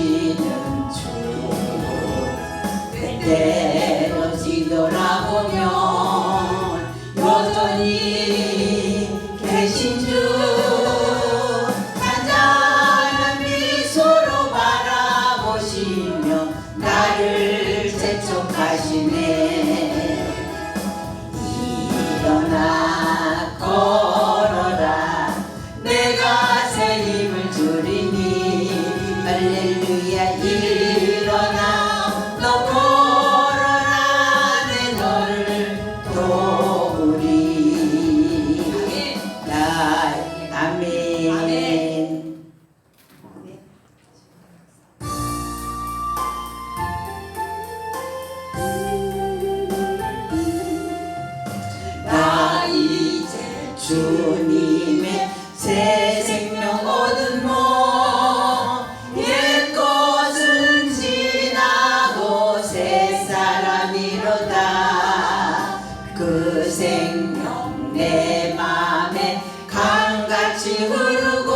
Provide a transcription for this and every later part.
되시는 주 때때로 뒤돌아보면 여전히 계신 주 잔잔한 미소로 바라보시며 나를 재촉하시네. 일어나 걸어라 내가 새 힘을 주리니 할렐루야. 일어나 너 걸어라 내 너를 도우리. 아멘. 아멘. 나 이제 주님의 새 생명 얻은 몸 옛것은 지나고 새 사람이로다. 그 생명 내 맘에 강같이 흐르고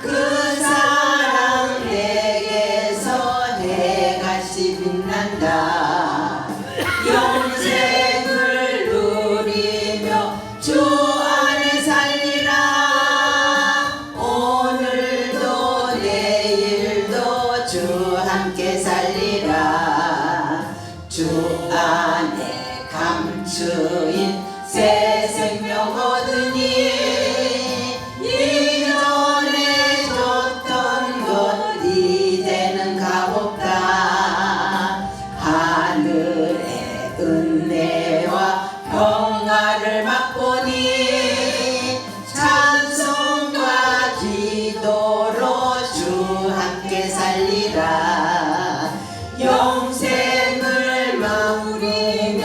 그 사랑 내게서 해같이 빛난다. 영생을 누리며 주 안에 살리라. 오늘도 내일도 주 함께 살리라. 주 안에 감추인 새 생명 얻으니 이전에 줬던 것 이제는 값없다. 하늘의 은혜와 평화를 맛보니 찬송과 기도로 주 함께 살리라. 영생을 누리며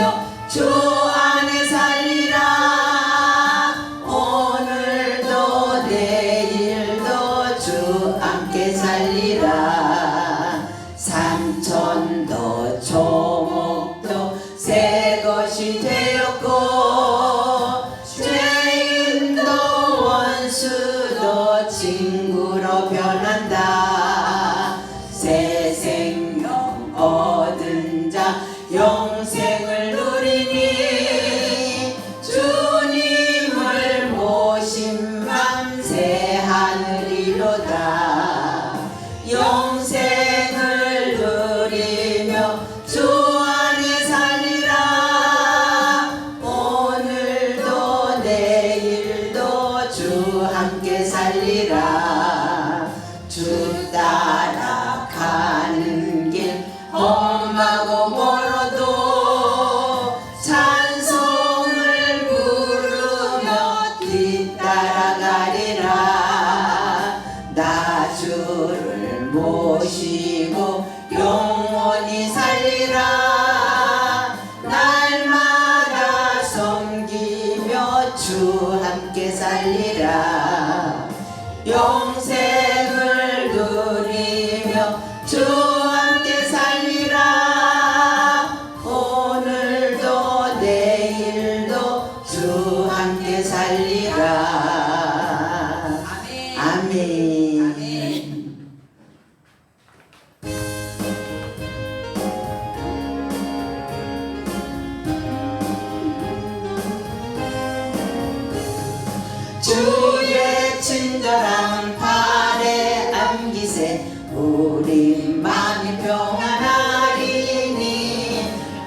주 안에 살리라. 오늘도 내일도 주 함께 살리라. 삼천도 초목도 새 것이 되었고 죄인도 원수도 친구로 변한다. 새 생명 얻은 자 영생을 누리니 주님을 모신 밤새 하늘이로다. 영생을 누리며 주 안에 살리라. 오늘도 내일도 주 함께 살리라. 주 따라가는 길 험하고 멀어도 찬송을 부르며 뒤따라가리라. 나 주를 모시고 영원히 살리라. 날마다 섬기며 주 함께 살리라. 영생을 누리며 주 함께 살리라. 오늘도 내일도 주 함께 살리라. 아멘. 아멘. 주의 친절한 팔에 안기세 우리 마음이 평안하리니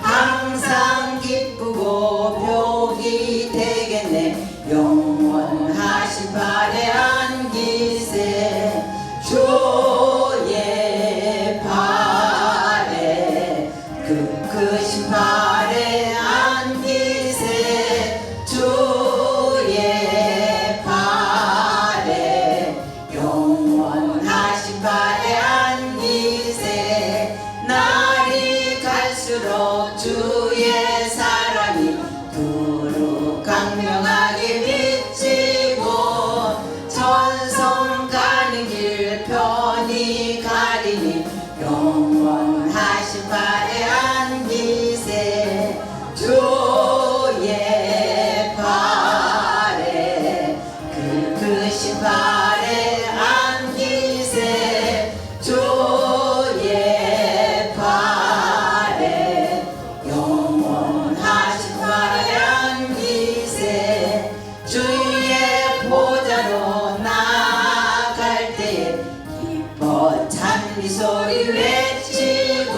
항상 기쁘고 복이 되겠네. 영원하신 팔에 안기세 주의 팔에 그 크신 팔에 안기세 주의 팔에 영원하신 팔에 안기세. 날이 갈수록 주의 사랑이 두루 강명하게 비치고 천성 가는 길 편히 가리니 영원하신 팔에 안기세 주의 팔에 그 크신 팔에 안기세 주 찬미 소리 외치고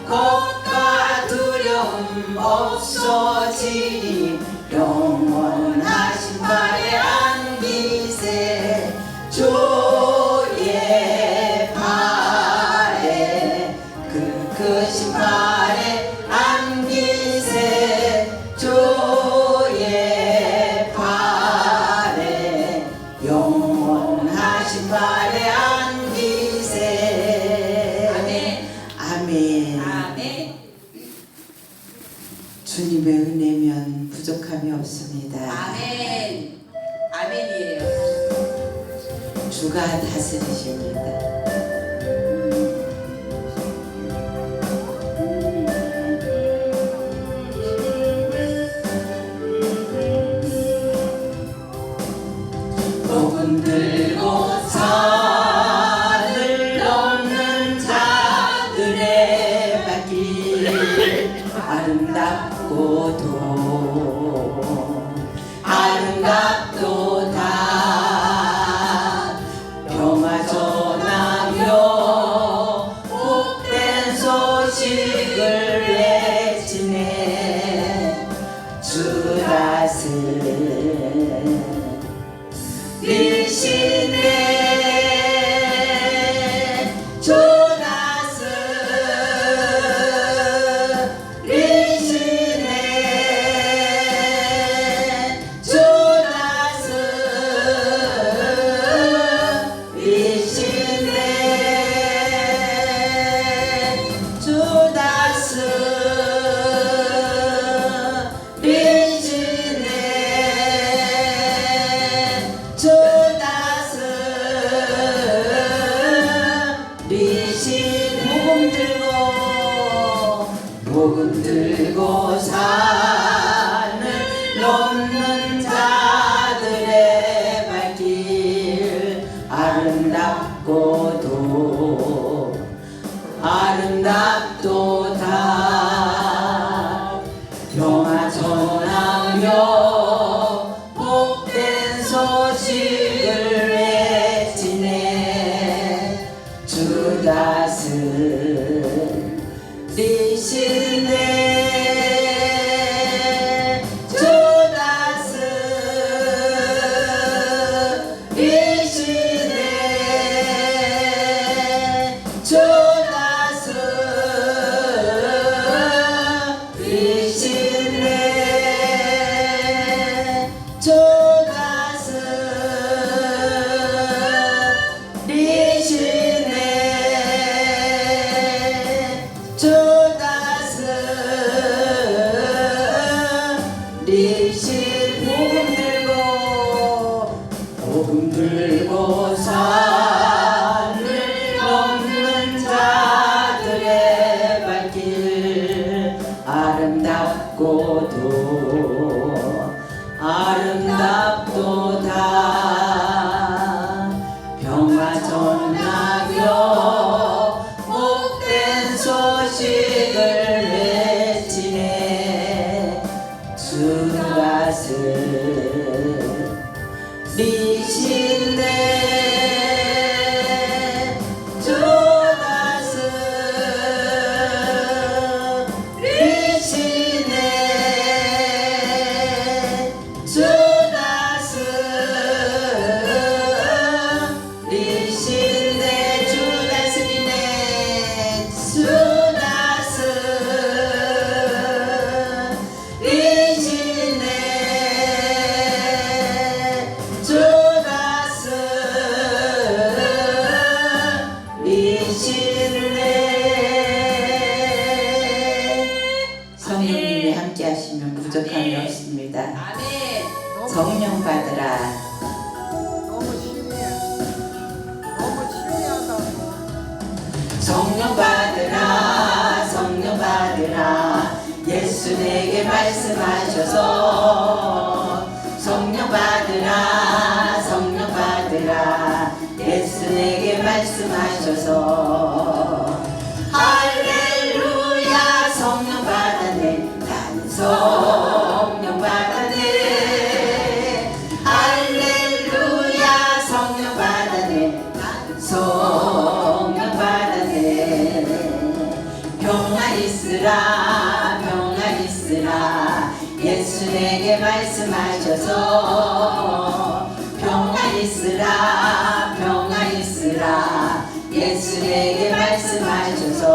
겁과 두려움 없어지니 영원하신 발에 안기세 주의 발에 그 크신 발에 안기세 주의 발에 영원하신 발에 안기세 아멘. 아멘. 아멘. 주님의 은혜면 부족함이 없습니다. 아멘. 아멘이에요. 주가 다스리십니다. 복음 들고 산을 넘는 자들의 발길 아름답고도 평화 전하며 복된 소식을 외치네 주 다스리시네 주 다스리시네 주 복음 들고 산을 넘는 자들의 발길 아름답도다 평화 전하며 복된 소식을 외치네 주 다스리시네 주 다스리시네 주 다스리시네 주 다스리시네 주 복음 들고 산을 넘는 자들의 발길 아름답도다 평화 전하며 복된 소식을 외치네 주 다스리시네 주 다스리시네 주 다스리시네 주 다스리네 주 다스리시네 주 다스리시네 성령님이 함께 하시면 부족함이 아멘. 없습니다. 아멘. 성령 받으라 너무 심해. 너무 심해하다고. 성령 받으라 성령 받으라 예수 내게 말씀하셔서 성령 받으라 성령 받으라 예수 내게 말씀하셔서 할렐루야 성령 받았네 나는 성령 받았네 할렐루야 성령 받았네 나는 성령 있으라 평안 있으라 예수 내게 말씀하셔서 평안 있으라 평안 있으라 예수 내게 말씀하셔서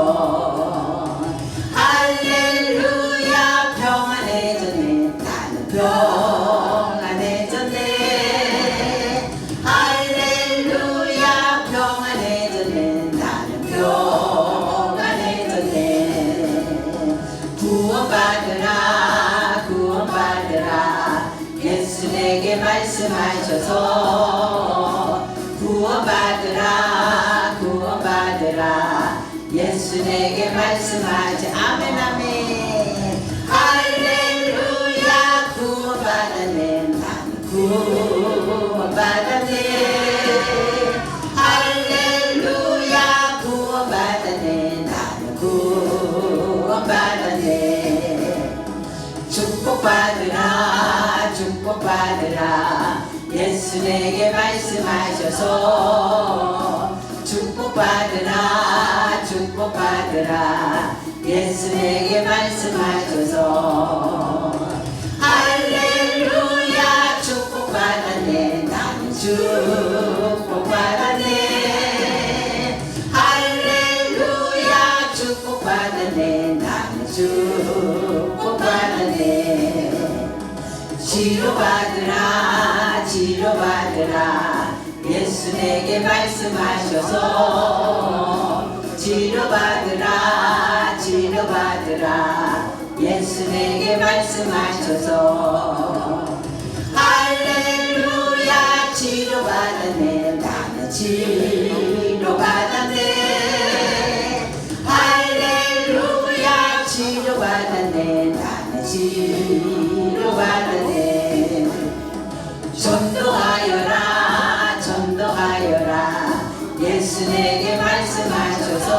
할렐루야 평안해졌네 나는 평안해졌네 할렐루야 평안해졌네 나는 평안해졌네 구원받으라 구원받으라 예수 내게 말씀하셔서 구원받으라 구원받으라 예수 내게 말씀하시 아멘 아멘 할렐루야 구원받았네 나는 구원받았네 할렐루야 구원받았네 나는 구원받았네 축복받으라 축복받으라 예수 내게 말씀하셔서 축복받으라 축복받으라 예수 내게 말씀하셔서 할렐루야 축복받았네 나는 축복받았네 할렐루야 축복받았네 나는 축복받았네 치료받으라 치료받으라 예수 내게 말씀하셔서 치료받으라 치료받으라 예수 내게 말씀하셔서 할렐루야 치료받았네 나는 치료받았네 할렐루야 치료받았네 나는 치료받았네 전도하여라 전도하여라 예수 내게 말씀하셔서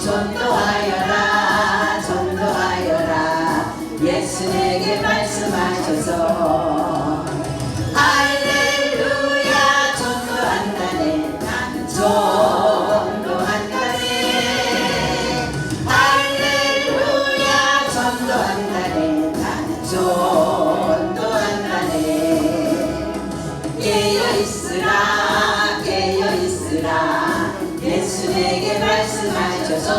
전도하여라 전도하여라 예수 내게 말씀하셔서 할렐루야 전도한다네 나는 전도한다네 할렐루야 전도한다네 나는 전도한다네 깨어있으라 깨어있으라 예수 내게 말씀하셔서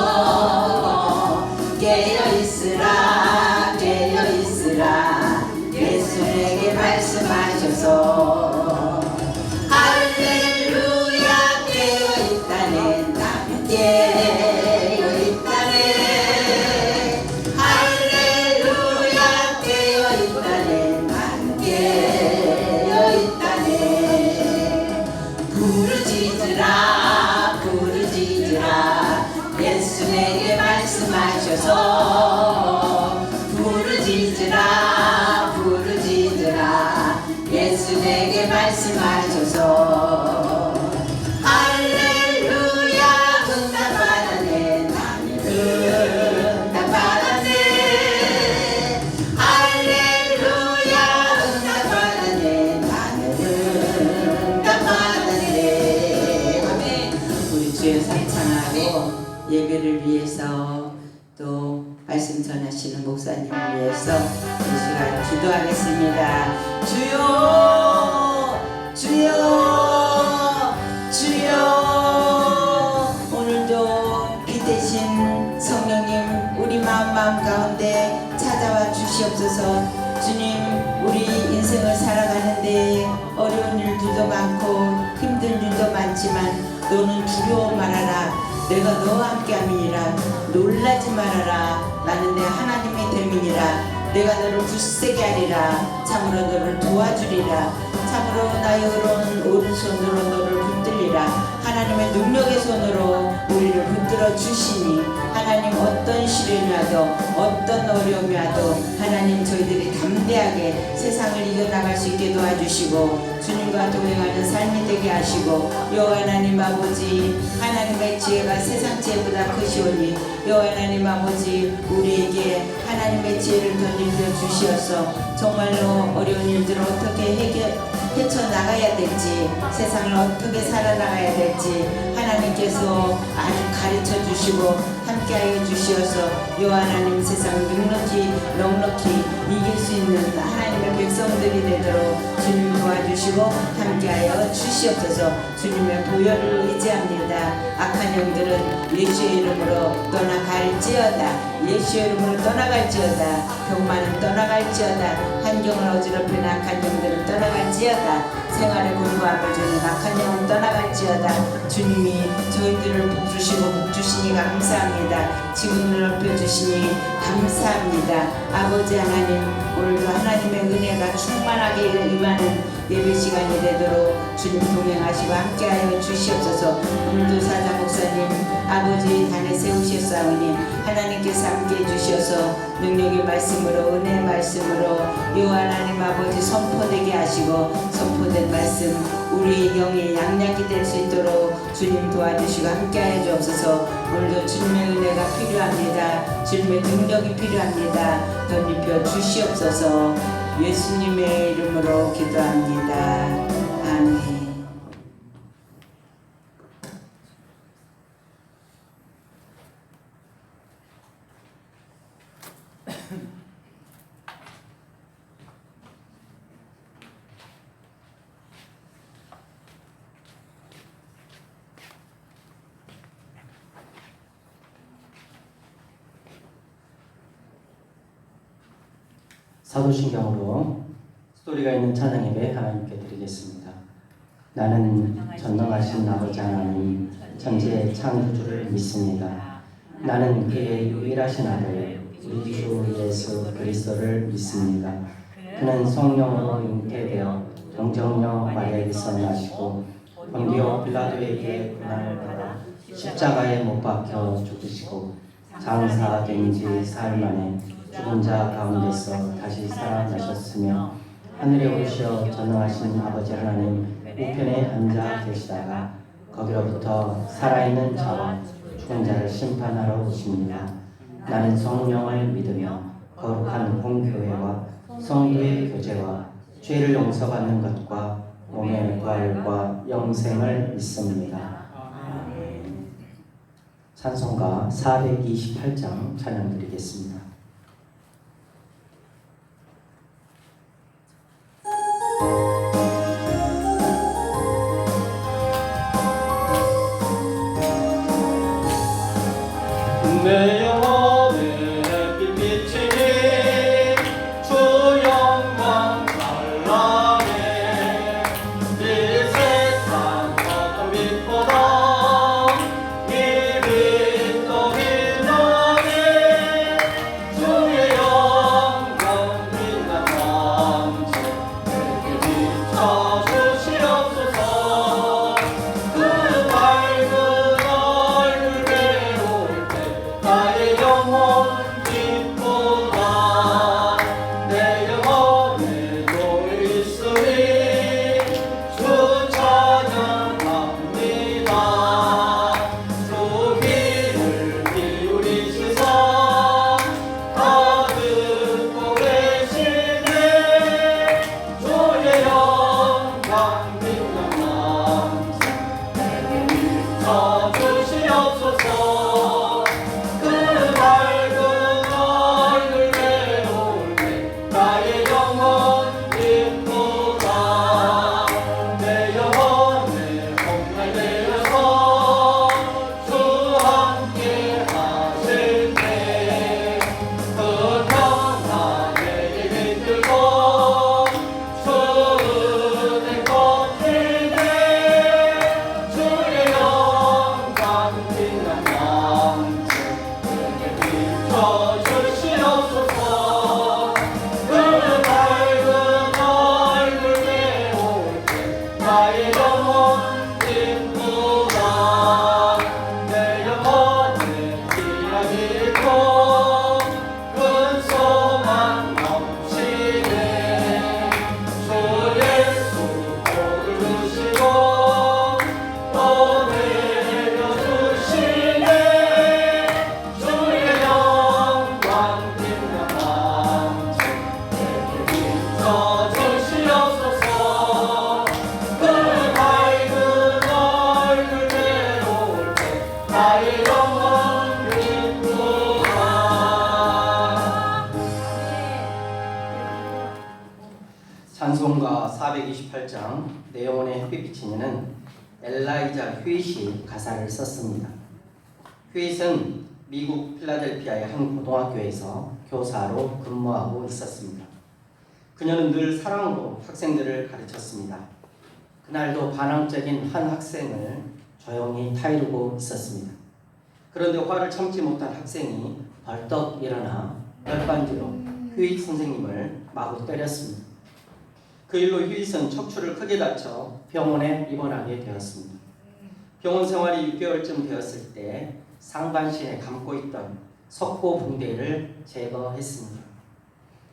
깨어있으라 깨어있으라 예수 내게 말씀하셔서 할렐루야 깨어있다네 나는 깨어있다네 할렐루야 깨어있다네 나는 깨어있다네 부르짖으라 부르짖으라 예수 내게 말씀하셔서 부르짖으라 부르짖으라 예수 내게 말씀하셔서 할렐루야 응답받았네 나는 응답받았네 할렐루야 응답받았네 나는 응답받았네 아멘 우리 주의 상창하고 예배를 위해서 또 말씀 전하시는 목사님을 위해서 이 시간 기도하겠습니다. 주여 주여 주여 오늘도 빛대신 성령님 우리 마음 가운데 찾아와 주시옵소서. 주님 우리 인생을 살아가는데 어려운 일들도 많고 힘든 일도 많지만 너는 두려워 말아라. 내가 너와 함께함이니라. 놀라지 말아라. 나는 내 하나님의 됨이니라. 내가 너를 굳세게 하리라. 참으로 너를 도와주리라. 참으로 나의 의로운 오른손으로 너를 붙들리라. 하나님의 능력의 손으로 우리를 붙들어 주시니 하나님 어떤 시련이 와도 어떤 어려움이 와도 하나님 저희들이 담대하게 세상을 이겨나갈 수 있게 도와주시고 주님과 동행하는 삶이 되게 하시고 여호와 하나님 아버지 하나님의 지혜가 세상 지혜보다 크시오니 여호와 하나님 아버지 우리에게 하나님의 지혜를 던져 주시어서 정말로 어려운 일들을 어떻게 헤쳐나가야 될지 세상을 어떻게 살아나가야 될지 하나님께 주님께서 아주 가르쳐 주시고 함께하여 주시어서 요 하나님 세상 넉넉히 이길 수 있는 하나님의 백성들이 되도록 주님 도와주시고 함께하여 주시옵소서. 주님의 보혈을 의지합니다. 악한 영들은 예수의 이름으로 떠나갈지어다. 예수의 이름으로 떠나갈지어다. 병만은 떠나갈지어다. 환경을 어지럽히는 악한 영들은 떠나갈지어다. 생활에 공부함을 주는 악한 영은 떠나갈지어다. 주님이 저희들을 복주시니 감사합니다. 지금을 넓혀주시니 감사합니다. 아버지 하나님, 오늘도 하나님의 은혜가 충만하게 임하는 예배 시간이 되도록 주님 동행하시고 함께하여 주시옵소서. 오늘도 사자 목사님 아버지 단에 세우셨사오니 하나님께서 함께해 주셔서 능력의 말씀으로 은혜의 말씀으로 요 하나님 아버지 선포되게 하시고 선포된 말씀 우리 영의 양약이 될 수 있도록 주님 도와주시고 함께하여 주옵소서. 오늘도 주님의 은혜가 필요합니다. 주님의 능력이 필요합니다. 덧입혀 주시옵소서. 예수님의 이름으로 기도합니다. 아멘. 사도신경으로 스토리가 있는 찬양 예배 하나님께 드리겠습니다. 나는 전능하신 아버지 하나님 천지의 창조주를 믿습니다. 나는 그의 유일하신 아들 우리 주 예수 그리스도를 믿습니다. 그는 성령으로 잉태되어 동정녀 마리아에게서 나시고 본디오 빌라도에게 고난을 받아 십자가에 못 박혀 죽으시고 장사된 지 사흘 만에 죽은 자 가운데서 다시 살아나셨으며 하늘에 오르시어 전능하신 아버지 하나님 우편에 앉아 계시다가 거기로부터 살아있는 자와 죽은 자를 심판하러 오십니다. 나는 성령을 믿으며 거룩한 공교회와 성도의 교제와 죄를 용서받는 것과 몸의 부활과 영생을 믿습니다. 찬송가 428장 찬양 드리겠습니다. 내 영혼에 햇빛 비치니 주 영광 찬란해 이 세상 어떤 빛보다 이 빛 더 빛나네 주의 영광 빛난 밤새 내게 비춰주시옵소서 그 밝은 얼굴 외로울 때 나의 영혼 기쁘다 내 영혼에 너를 있으니 주 찬양합니다 주 귀를 기울이시사 다 듣고 계시네 주의 영광 빛난 밤새 내게 비춰주시옵소서 그 밝은 얼굴 외로울 때 나의 영혼 기쁘다 내 영혼에 홈날 내려서 주 함께 하실 때그 평화 내게 깃들고 주 은혜 걷힐 때 주의 영광 나의 영원 기쁘다. 찬송가 428장 내 영혼의 햇빛 비치니는 엘라이자 휴잇이 가사를 썼습니다. 휴잇은 미국 필라델피아의 한 고등학교에서 교사로 근무하고 있었습니다. 그녀는 늘 사랑으로 학생들을 가르쳤습니다. 그날도 반항적인 한 학생을 조용히 타이르고 있었습니다. 그런데 화를 참지 못한 학생이 벌떡 일어나 열반지로 휴잇 선생님을 마구 때렸습니다. 그 일로 휴잇은 척추를 크게 다쳐 병원에 입원하게 되었습니다. 병원 생활이 6개월쯤 되었을 때 상반신에 감고 있던 석고 붕대를 제거했습니다.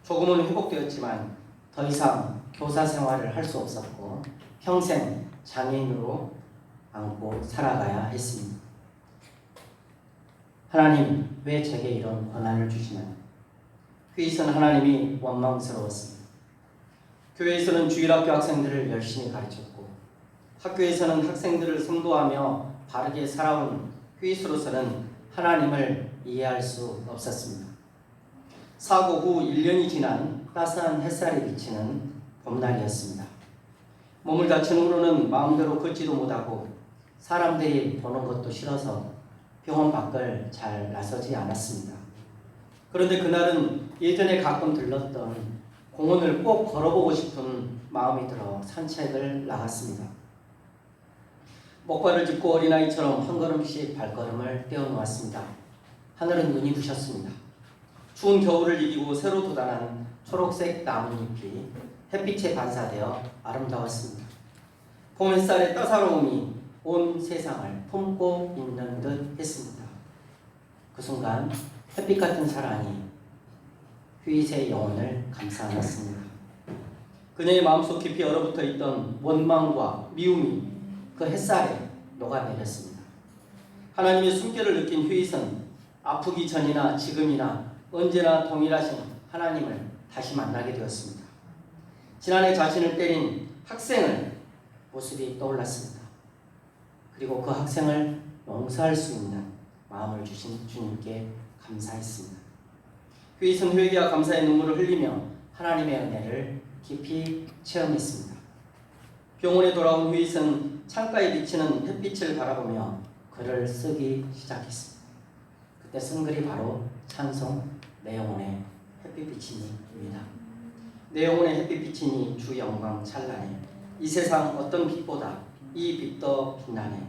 조금은 회복되었지만 더 이상 교사 생활을 할 수 없었고 평생 장애인으로 안고 살아가야 했습니다. 하나님, 왜 제게 이런 고난을 주시나요? 휴잇은 하나님이 원망스러웠습니다. 교회에서는 주일학교 학생들을 열심히 가르쳤고 학교에서는 학생들을 선도하며 바르게 살아온 휴잇으로서는 하나님을 이해할 수 없었습니다. 사고 후 1년이 지난 따스한 햇살이 비치는 봄날이었습니다. 몸을 다친 후로는 마음대로 걷지도 못하고 사람들이 보는 것도 싫어서 병원 밖을 잘 나서지 않았습니다. 그런데 그날은 예전에 가끔 들렀던 공원을 꼭 걸어보고 싶은 마음이 들어 산책을 나갔습니다. 목발을 짚고 어린아이처럼 한 걸음씩 발걸음을 떼어놓았습니다. 하늘은 눈이 부셨습니다. 추운 겨울을 이기고 새로 돋아난 초록색 나뭇잎이 햇빛에 반사되어 아름다웠습니다. 봄 햇살의 따사로움이 온 세상을 품고 있는 듯 했습니다. 그 순간 햇빛 같은 사랑이 휴잇의 영혼을 감싸안았습니다. 그녀의 마음속 깊이 얼어붙어 있던 원망과 미움이 그 햇살에 녹아내렸습니다. 하나님의 숨결을 느낀 휴잇은 아프기 전이나 지금이나 언제나 동일하신 하나님을 다시 만나게 되었습니다. 지난해 자신을 때린 학생을 모습이 떠올랐습니다. 그리고 그 학생을 용서할 수 있는 마음을 주신 주님께 감사했습니다. 휴잇은 회개와 감사의 눈물을 흘리며 하나님의 은혜를 깊이 체험했습니다. 병원에 돌아온 휴잇은 창가에 비치는 햇빛을 바라보며 글을 쓰기 시작했습니다. 그때 쓴 글이 바로 찬송 내 영혼의 햇빛 비치니입니다. 내 영혼의 햇빛 비치니 주 영광 찬란해. 이 세상 어떤 빛보다 이 빛 더 빛나네.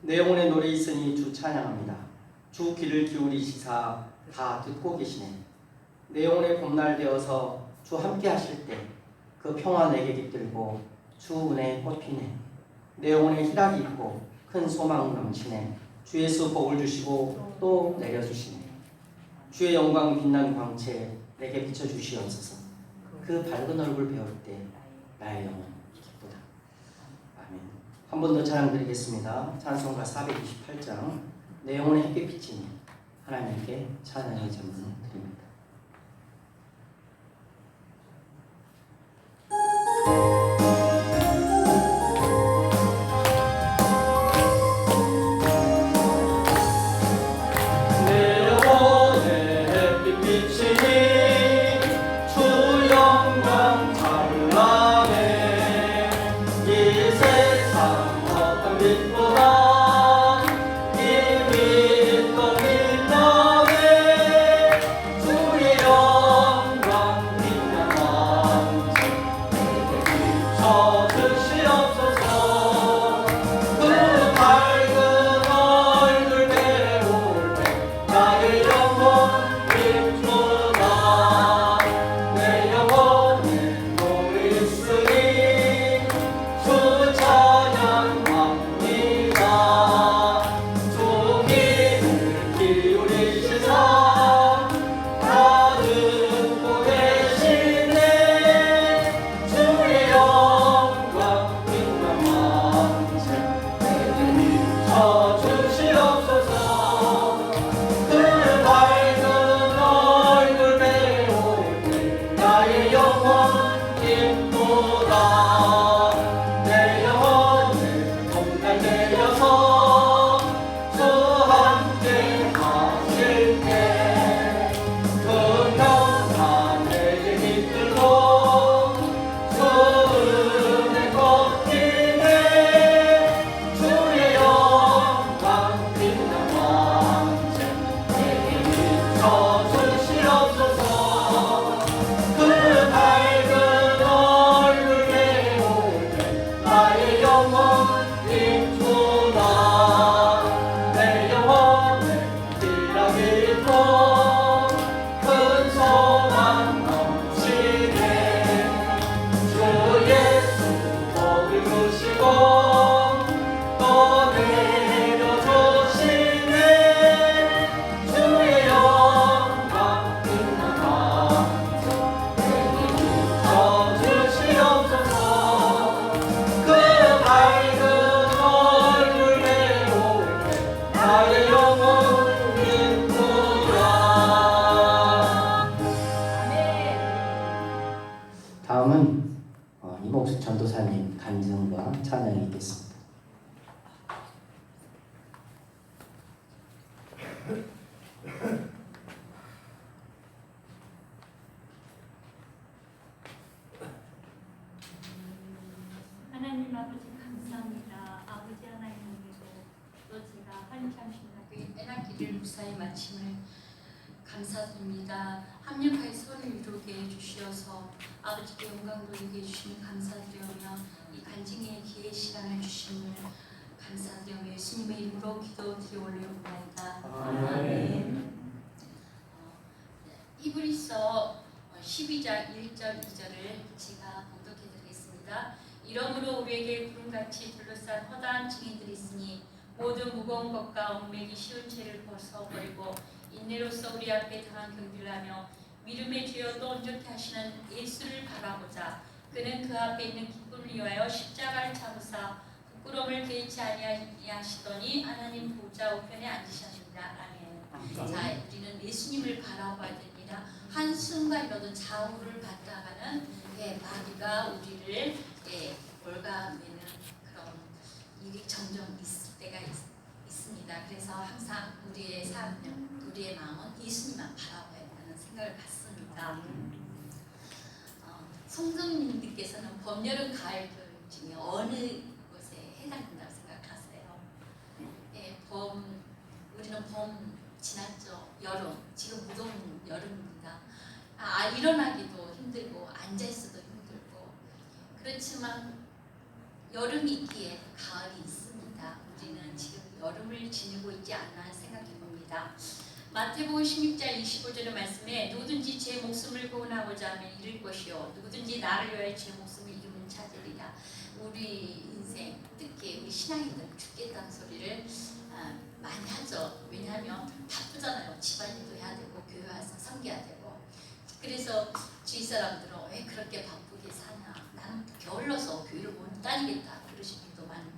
내 영혼의 노래 있으니 주 찬양합니다. 주 귀를 기울이시사 다 듣고 계시네. 내 영혼의 봄날 되어서 주 함께 하실 때 그 평화 내게 깃들고 주 은혜 꽃피네. 내 영혼에 희락이 있고 큰 소망 넘치네. 주 예수 복을 주시고 또 내려주시네. 주의 영광 빛난 광채 내게 비춰주시옵소서. 그 밝은 얼굴 배울 때 나의 영혼 기쁘다. 아멘. 한 번 더 찬양 드리겠습니다. 찬송가 428장 내 영혼의 햇빛 비치니 하나님께 찬양의 전문 드립니다. 주 하나님 아버지 감사합니다. 아버지 하나님께서 또 제가 한창신학교의 빼앗기를 무사히 마침을 감사드립니다. 합력하여 서를 이루게 해주시어서 아버지께 영광 돌리게 해주시면 감사드리며 이 간증의 기회 시간을 주심을 감사드리며 예수님의 이름으로 기도드려 올려옵나이다. 아멘. 히브리서 12장 1절 2절을 제가 봉독해드리겠습니다. 이러므로 우리에게 구름같이 둘러싼 허다한 증인들이 있으니 모든 무거운 것과 얽매기 쉬운 죄를 벗어버리고 인내로서 우리 앞에 당한 경비를 하며 믿음의 죄여 또 온전케 하시는 예수를 바라보자. 그는 그 앞에 있는 기쁨을 위하여 십자가를 참으사 부끄러움을 개의치 아니하시더니 하나님 보좌 우편에 앉으셨습니다. 아멘. 자, 우리는 예수님을 바라봐야 됩니다. 한순간이라도 좌우를 봤다가는 마귀가 우리를 올가매는 그런 일이 점점 있을 때가 있습니다. 그래서 항상 우리의 삶, 우리의 마음은 예수님만 바라봐야 한다는 생각을 갖습니다. 성도님들께서는 봄, 여름, 가을 중에 어느 것에 해당된다고 생각하세요? 우리는 봄 지났죠. 여름, 지금 무더운 여름입니다. 일어나기도 힘들고 앉아있어도 힘들고 그렇지만 여름이 있기에 가을이 있습니다. 우리는 지금 여름을 지내고 있지 않나 생각해 봅니다. 마태복음 16장 25절의 말씀에 누구든지 제 목숨을 구원하고자 하면 잃을 것이요 누구든지 나를 위하여 제 목숨을 잃으면 찾으리라. 우리 인생 특히 우리 신앙인들은 죽겠다는 소리를 많이 하죠. 왜냐하면 바쁘잖아요. 집안일도 해야 되고 교회 와서 섬겨야 되고. 그래서 주위 사람들은 왜 그렇게 바쁘게 사냐. 나는 게을러서 교회를 못 다니겠다. 그러신 분도 많고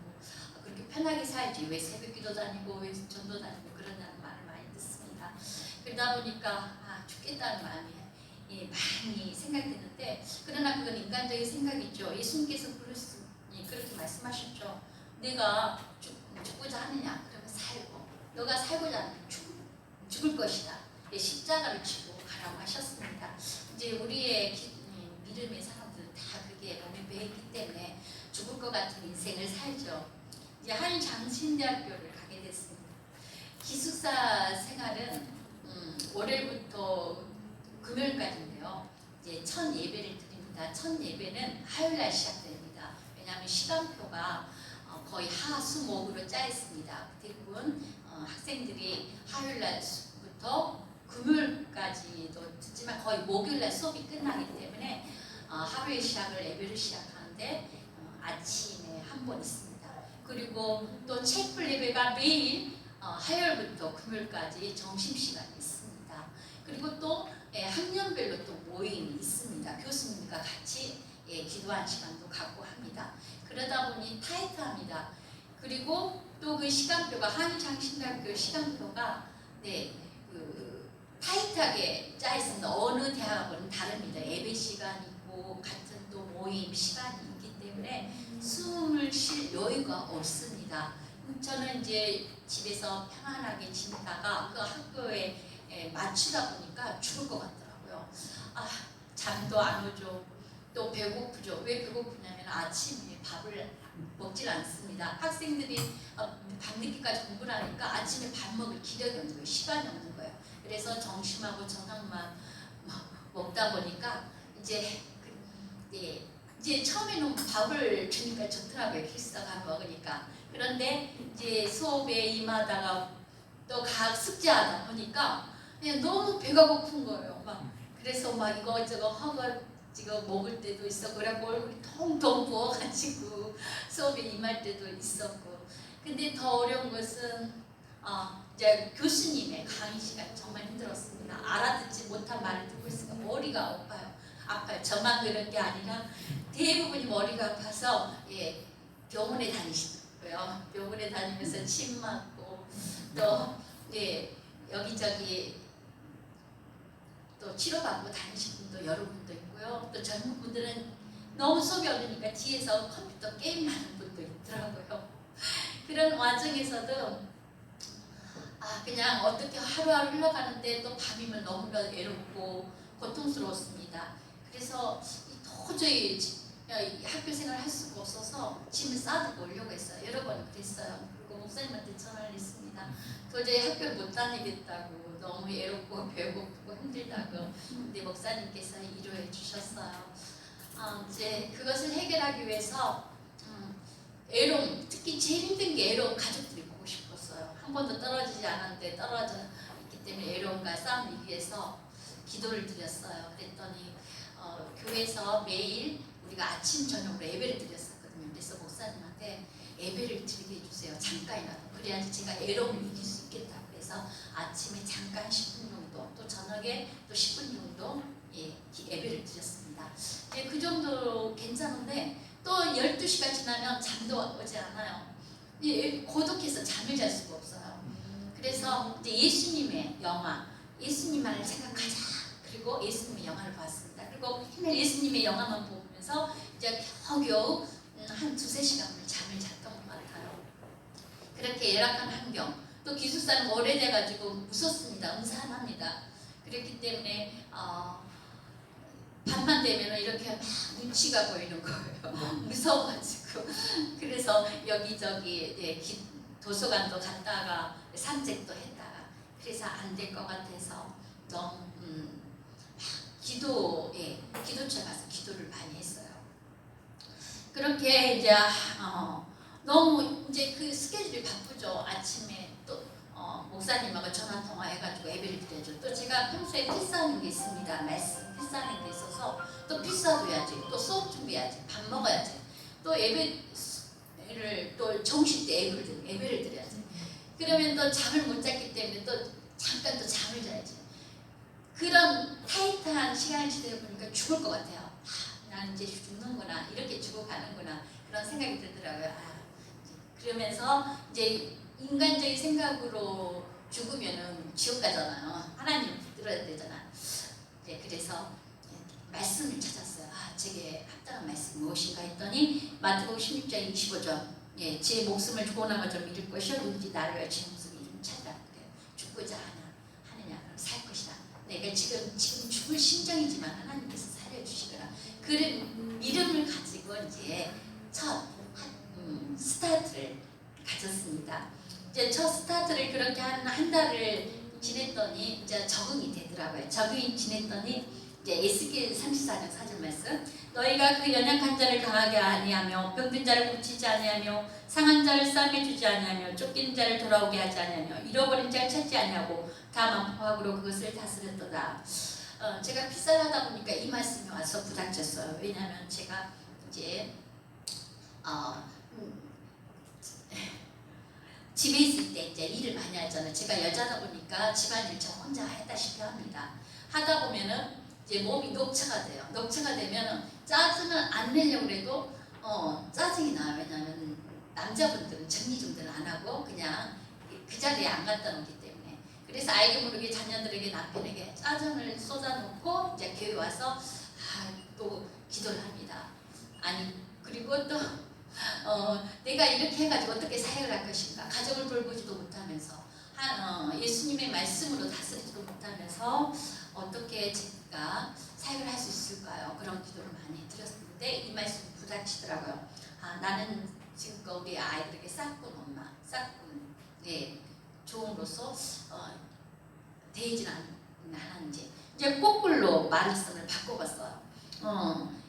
그렇게 편하게 살지 왜 새벽기도 다니고 왜 전도 다니고 그러냐는 말을 많이 듣습니다. 그러다 보니까 죽겠다는 마음이 많이 생각되는데 그러나 그건 인간적인 생각이죠. 예수님께서 그렇게 말씀하셨죠. 내가 죽고자 하느냐? 그러면 살고 너가 살고자 하면 죽을 것이다. 십자가를 지고 가라고 하셨습니다. 이제 우리의 믿음의 사람들은 다 그게 몸에 배있기 때문에 죽을 것 같은 인생을 살죠. 이제 한 장신대학교를 가게 됐습니다. 기숙사 생활은 월요일부터 금요일까지인데요. 이제 첫 예배를 드립니다. 첫 예배는 화요일날 시작됩니다. 왜냐하면 시간표가 거의 하수목으로 짜 있습니다. 대부분 학생들이 화요일날부터 금요일까지도 듣지만 거의 목요일날 수업이 끝나기 때문에 하루의 시작을 예배를 시작하는데 아침에 한 번 있습니다. 그리고 또 채플 예배가 매일 화요일부터 금요일까지 점심시간이 있습니다. 그리고 또 학년별로 또 모임이 있습니다. 교수님과 같이 기도하는 시간도 갖고 합니다. 그러다 보니 타이트합니다. 그리고 또 그 시간표가 한장신대학교 시간표가 타이트하게 짜 있습니다. 어느 대학은 다릅니다. 예배 시간이 있고 같은 또 모임 시간이 있기 때문에 숨을 쉴 여유가 없습니다. 저는 이제 집에서 평안하게 지내다가 그 학교에 맞추다 보니까 죽을 것 같더라고요. 잠도 안 오죠. 또 배고프죠. 왜 배고프냐면 아침에 밥을 먹질 않습니다. 학생들이 밤늦게까지 공부를 하니까 아침에 밥 먹을 기력이 없는 거예요. 시간이 없는 거예요. 그래서 점심하고 저녁만 먹다 보니까 이제 처음에는 밥을 주니까 좋더라고요. 기숙사가 먹으니까. 그런데 이제 수업에 임하다가 또 각 숙제하다 보니까 그냥 너무 배가 고픈 거예요. 그래서 이거저거 허거지거 먹을 때도 있었고 그래갖고 얼굴이 통통 부어가지고 수업에 임할 때도 있었고. 근데 더 어려운 것은 이제 교수님의 강의 시간 정말 힘들었습니다. 알아듣지 못한 말을 듣고 있으니까 머리가 아파요. 저만 그런 게 아니라 대부분이 머리가 아파서 병원에 다니시고요. 병원에 다니면서 침 맞고 또 여기저기 또 치료받고 다니신 분도 여러분도 있고요. 또 젊은 분들은 너무 수업이 어려우니까 뒤에서 컴퓨터 게임하는 분도 있더라고요. 그런 와중에서도 그냥 어떻게 하루하루 흘러가는데 또 밤이면 너무나 외롭고 고통스러웠습니다. 그래서 도저히 학교 생활을 할 수가 없어서 짐을 싸들고 오려고 했어요. 여러 번 그랬어요. 그리고 목사님한테 전화를 했습니다. 도저히 학교를 못 다니겠다고, 너무 외롭고 배고프고 힘들다고. 근데 목사님께서 위로해 주셨어요. 이제 그것을 해결하기 위해서 애로움, 특히 제일 힘든 게 애로움, 가족들이 보고 싶었어요. 한 번도 떨어지지 않았는데 떨어져 있기 때문에 애로움과 싸움을 이기기 위해서 기도를 드렸어요. 그랬더니 교회에서 매일 우리가 아침 저녁으로 예배를 드렸었거든요. 그래서 목사님한테 예배를 드리게 해주세요. 잠깐이라도. 그래야지 제가 애로움을 이길 수 있겠다. 그래서 아침에 잠깐 10분 정도, 또 저녁에 또 10분 정도 예배를 드렸습니다. 그 정도 괜찮은데 또 12시가 지나면 잠도 오지 않아요. 고독해서 잠을 잘 수가 없어요. 그래서 이제 예수님의 영화, 예수님만을 생각하자. 그리고 예수님의 영화를 봤습니다. 그리고 맨날 예수님의 영화만 보면서 이제 겨우겨우 한 2-3시간을 잠을 잤던 것 같아요. 그렇게 열악한 환경, 또 기숙사는 오래돼가지고 무섭습니다. 음산합니다. 그렇기 때문에 밤만 되면 이렇게 막 눈치가 보이는 거예요. 무서워가지고. 그래서 여기저기 도서관도 갔다가 산책도 했다가, 그래서 안 될 것 같아서 너무 기도처에 가서 기도를 많이 했어요. 그렇게 이제 너무 이제 그 스케줄이 바쁘죠. 아침에 또 목사님하고 전화 통화해가지고 예배를 드려줘. 또 제가 평소에 필사하는 게 있습니다. 말씀 필사하는 게 있어서 또 필사해야지, 또 수업 준비해야지, 밥 먹어야지, 또 예배를 또 정식 때 예배를 드려야지. 그러면 또 잠을 못 잤기 때문에 또 잠깐 또 잠을 자야지. 그런 타이트한 시간을 지내다 보니까 죽을 것 같아요. 나는 이제 죽는구나, 이렇게 죽어가는구나, 그런 생각이 들더라고요. 그러면서 이제 인간적인 생각으로 죽으면은 지옥 가잖아요. 하나님 들어야 되잖아. 그래서 말씀을 찾았어요. 제게 합당한 말씀 무엇인가 했더니 마태복음 16장 25절. 제 목숨을 구원하고 좀 잃을 것이요, 누구지 나를 위하여 제 목숨을 잃은 찾다. 죽고자 하느냐, 그럼 살 것이다. 내가 지금 죽을 심정이지만 하나님께서 살려주시거라. 그런 믿음을 가지고 이제 첫 스타트를 가졌습니다. 이제 첫 스타트를 그렇게 한 달을 지냈더니 이제 적응이 되더라고요. 적응이 지냈더니 이제 에스겔 34장 4절 말씀. 너희가 그 연약한 자를 강하게 아니하며 병든 자를 고치지 아니하며 상한 자를 싸매주지 아니하며 쫓기는 자를 돌아오게 하지 아니하며 잃어버린 자를 찾지 아니하고 다만 법학으로 그것을 다스렸도다. 제가 필사를 하다 보니까 이 말씀이 와서 부닥쳤어요. 왜냐하면 제가 이제 집에 있을 때 이제 일을 많이 하잖아요. 제가 여자다 보니까 집안일 저 혼자 했다시피 합니다. 하다 보면은 이제 몸이 녹차가 돼요. 녹차가 되면은 짜증을 안 내려고 해도 짜증이 나요. 왜냐하면 남자분들은 정리정돈을 안 하고 그냥 그 자리에 안 갖다 놓기 때문에. 그래서 알게 모르게 자녀들에게, 남편에게 짜증을 쏟아놓고 이제 교회 와서 또 기도를 합니다. 그리고 또 내가 이렇게 해가지고 어떻게 사역을 할 것인가, 가정을 돌보지도 못하면서 예수님의 말씀으로 다스리지도 못하면서 어떻게 제가 사역을 할 수 있을까요? 그런 기도를 많이 드렸는데 이 말씀이 부닥치더라고요. 나는 지금껏 우리 아이들에게 싹군 엄마, 싹군 종으로서 대해지는 않았는지 이제 거꾸로 말씀을 바꿔봤어요.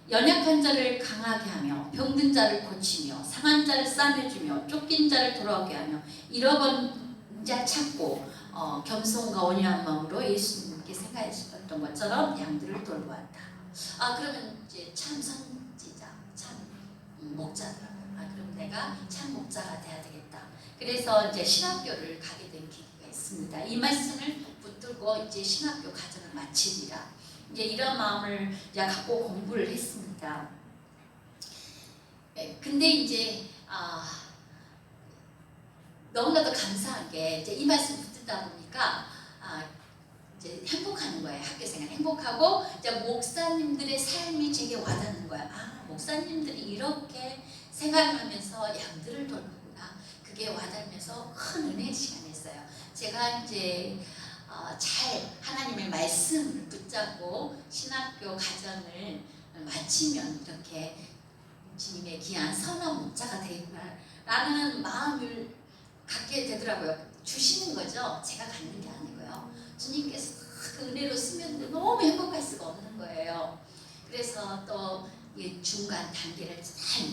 연약한 자를 강하게 하며 병든 자를 고치며 상한 자를 싸매주며 쫓긴 자를 돌아오게 하며 잃어버린 자 찾고 겸손과 온유한 마음으로 예수님께 생각하셨던 것처럼 양들을 돌보았다. 그러면 이제 참 선지자, 참 목자더라고요. 그럼 내가 참 목자가 돼야 되겠다. 그래서 이제 신학교를 가게 된 계기가 있습니다. 이 말씀을 붙들고 이제 신학교 과정을 마치리라. 이제 이런 마음을 이제 갖고 공부를 했습니다. 근데 이제 너무나도 감사한 게 이제 이 말씀 붙듣다 보니까 이제 행복하는 거예요. 학교 생활 행복하고 이제 목사님들의 삶이 제게 와닿는 거예요. 목사님들이 이렇게 생활하면서 양들을 돌보구나. 그게 와닿으면서 큰 은혜의 시간이었어요. 제가 이제 잘 하나님의 말씀을 붙잡고 신학교 과정을 마치면 이렇게 주님의 귀한 선한 목자가 되겠구나라는 마음을 갖게 되더라고요. 주시는 거죠. 제가 갖는 게 아니고요. 주님께서 그 은혜로 쓰면 너무 행복할 수가 없는 거예요. 그래서 또 중간 단계를 잘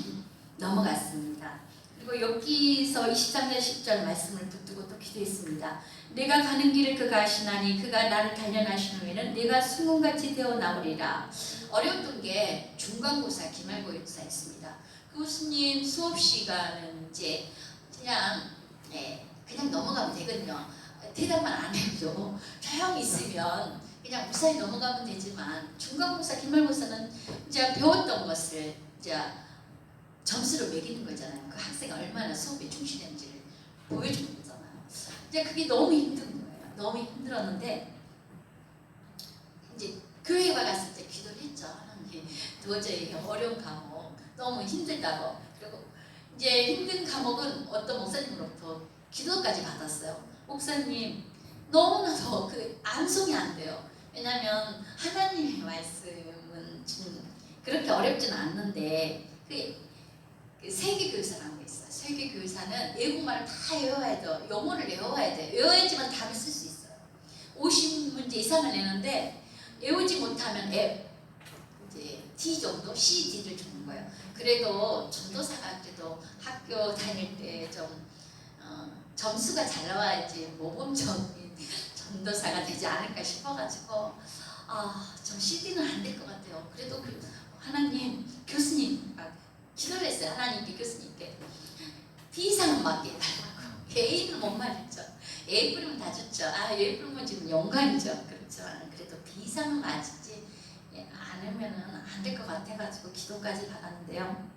넘어갔습니다. 그리고 여기서 23절 10절 말씀을 붙들고 또 기도했습니다. 내가 가는 길을 그가 아시나니 그가 나를 단련하신 후에는 내가 순금같이 되어 나오리라. 어려웠던 게 중간고사 기말고사였습니다. 그 교수님 수업 시간은 이제 그냥 넘어가면 되거든요. 대답만 안 해도 조용히 있으면 그냥 무사히 넘어가면 되지만 중간고사 기말고사는 이제 배웠던 것을 이제 점수를 매기는 거잖아요. 그 학생이 얼마나 수업에 충실했는지를 보여주는 거잖아요. 이제 그게 너무 힘든 거예요. 너무 힘들었는데 이제 교회 갔을 때 기도를 했죠. 하나님, 도저히 어려운 과목 너무 힘들다고. 그리고 이제 힘든 과목은 어떤 목사님으로부터 기도까지 받았어요. 목사님, 너무나도 그 암송이 안 돼요. 왜냐하면 하나님의 말씀은 좀 그렇게 어렵지는 않는데 그 세계교사라는 게 있어요. 세계교사는 외국말을 다 외워야 돼요. 영어를 외워야 돼요. 외워야지만 답을 쓸 수 있어요. 50문제 이상을 내는데 외우지 못하면 이제 D 정도, C, D를 주는 거예요. 그래도 전도사가 그래도 학교 다닐 때 좀 점수가 잘 나와야지 모범적인 전도사가 되지 않을까 싶어가지고 좀 CD는 안 될 것 같아요. 그래도 하나님, 교수님 기도를 했어요. 하나님께 교수님께 D 이상은 맞게 해달라고. A는 못 맞았죠. A 뿌리면 다 좋죠. A 뿌리면 지금 영광이죠. 그렇지만 그래도 B 이상은 맞지 않으면은 안 될 것 같아가지고 기도까지 받았는데요.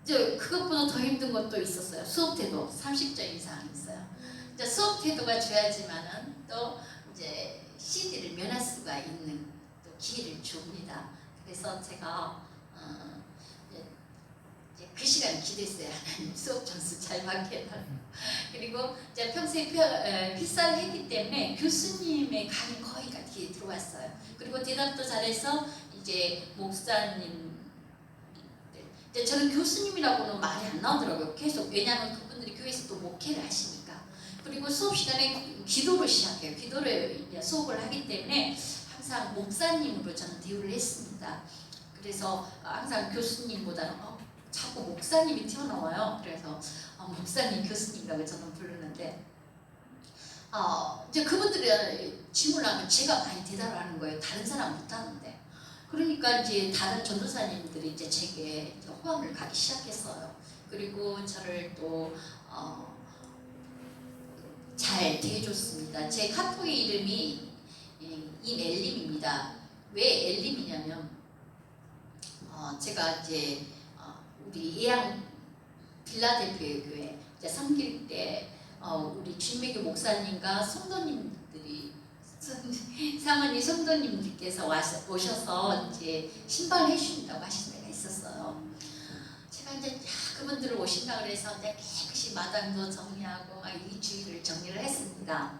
이제 그것보다 더 힘든 것도 있었어요. 수업 태도 30점 이상 있어요. 이제 수업 태도가 좋아야지만은 또 이제 CD를 면할 수가 있는 또 기회를 줍니다. 그래서 제가 이제 그 시간에 기도했어요. 하나님 수업 점수 잘 받게 해달라고. 그리고 이제 평소에 필사를 했기 때문에 교수님의 강의 거의 다 뒤에 들어왔어요. 그리고 대답도 잘해서 이제 목사님 저는 교수님이라고는 말이 안 나오더라고요. 계속. 왜냐하면 그분들이 교회에서 또 목회를 하시니까. 그리고 수업 시간에 기도를 시작해요. 기도를 수업을 하기 때문에 항상 목사님으로 저는 대우를 했습니다. 그래서 항상 교수님보다는 자꾸 목사님이 튀어나와요. 그래서 목사님, 교수님이라고 저는 부르는데 이제 그분들이 질문을 하면 제가 많이 대답을 하는 거예요. 다른 사람 못하는데. 그러니까 이제 다른 전도사님들이 이제 제게 호감을 가기 시작했어요. 그리고 저를 또 잘 대해줬습니다. 제 카톡의 이름이 임엘림입니다. 왜 엘림이냐면 제가 이제 우리 예양 빌라델피아 교회 이제 섬길 때 우리 주임매교 목사님과 성도님들이 사모님 성도님들께서 오셔서 이제 신방을 해주신다고 하신 데가 있었어요. 제가 이제 그분들을 오신다 그래서 이제 깨끗이 마당도 정리하고 이 주위를 정리를 했습니다.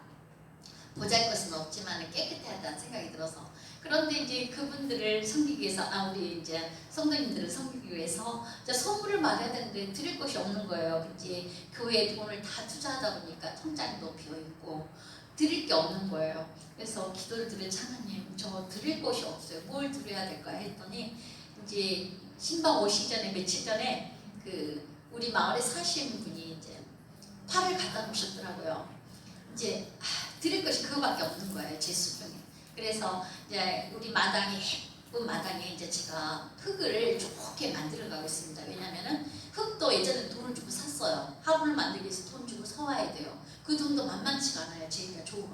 보잘것은 없지만 깨끗해야 한다는 생각이 들어서. 그런데 이제 그분들을 섬기기 위해서 우리 이제 성도님들을 섬기기 위해서 이제 선물을 받아야 되는데 드릴 것이 없는 거예요. 이제 교회에 돈을 다 투자하다 보니까 통장도 비어 있고 드릴 게 없는 거예요. 그래서 기도를 드렸지. 하나님, 저 드릴 것이 없어요. 뭘 드려야 될까 했더니 이제 신방 오시기 전에 며칠 전에 우리 마을에 사시는 분이 이제 팔을 갖다 놓으셨더라고요. 이제 드릴 것이 그거밖에 없는 거예요. 제 수중에. 그래서 이제 우리 마당에 예쁜 마당에 이제 제가 흙을 좋게 만들어 가고 있습니다. 왜냐면은 흙도 예전에 돈을 주고 샀어요. 화분을 만들기 위해서 돈 주고 사와야 돼요. 그 돈도 만만치가 않아요. 제가 좋은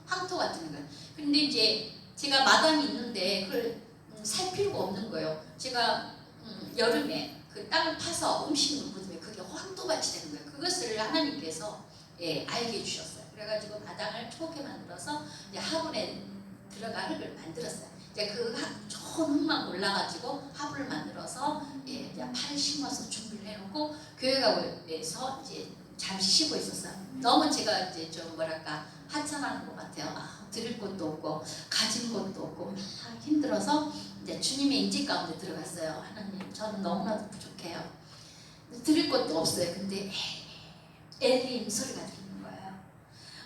황토 같은 거. 근데 이제 제가 마당이 있는데 그걸 살 필요가 없는 거예요. 제가 여름에 그 땅을 파서 음식을 묻으면 그게 황토같이 되는 거예요. 그것을 하나님께서 알게 해주셨어요. 그래가지고 마당을 좋게 만들어서 이제 화분에 들어갈 흙을 만들었어요. 이제 그 좋은 흙만 골라가지고 화분을 만들어서 이제 팔을 심어서 준비를 해놓고 교회가 위해서 이제 잠시 쉬고 있었어요. 너무 제가 이제 좀 뭐랄까 하찮은 것 같아요. 드릴 것도 없고 가진 것도 없고 막 힘들어서 이제 주님의 인지 가운데 들어갔어요. 하나님, 저는 너무나도 부족해요. 드릴 것도 없어요. 근데 엘림 소리가 들리는 거예요.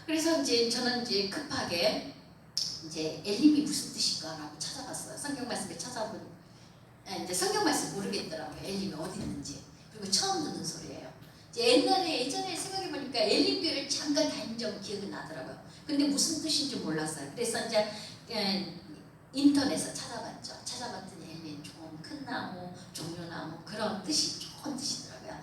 그래서 이제 저는 이제 급하게 이제 엘림이 무슨 뜻인가라고 찾아봤어요. 성경 말씀에 찾아본 이제 성경 말씀 모르겠더라고요. 엘림이 어디 있는지. 그리고 처음 듣는 소리예요. 이제 예전에 생각해보니까 엘림교회를 잠깐 다닌 적 기억이 나더라고요. 근데 무슨 뜻인지 몰랐어요. 그래서 이제 인터넷에서 찾아봤더니 엘림, 좀 큰 나무, 종려나무 그런 뜻이 좋은 뜻이더라고요.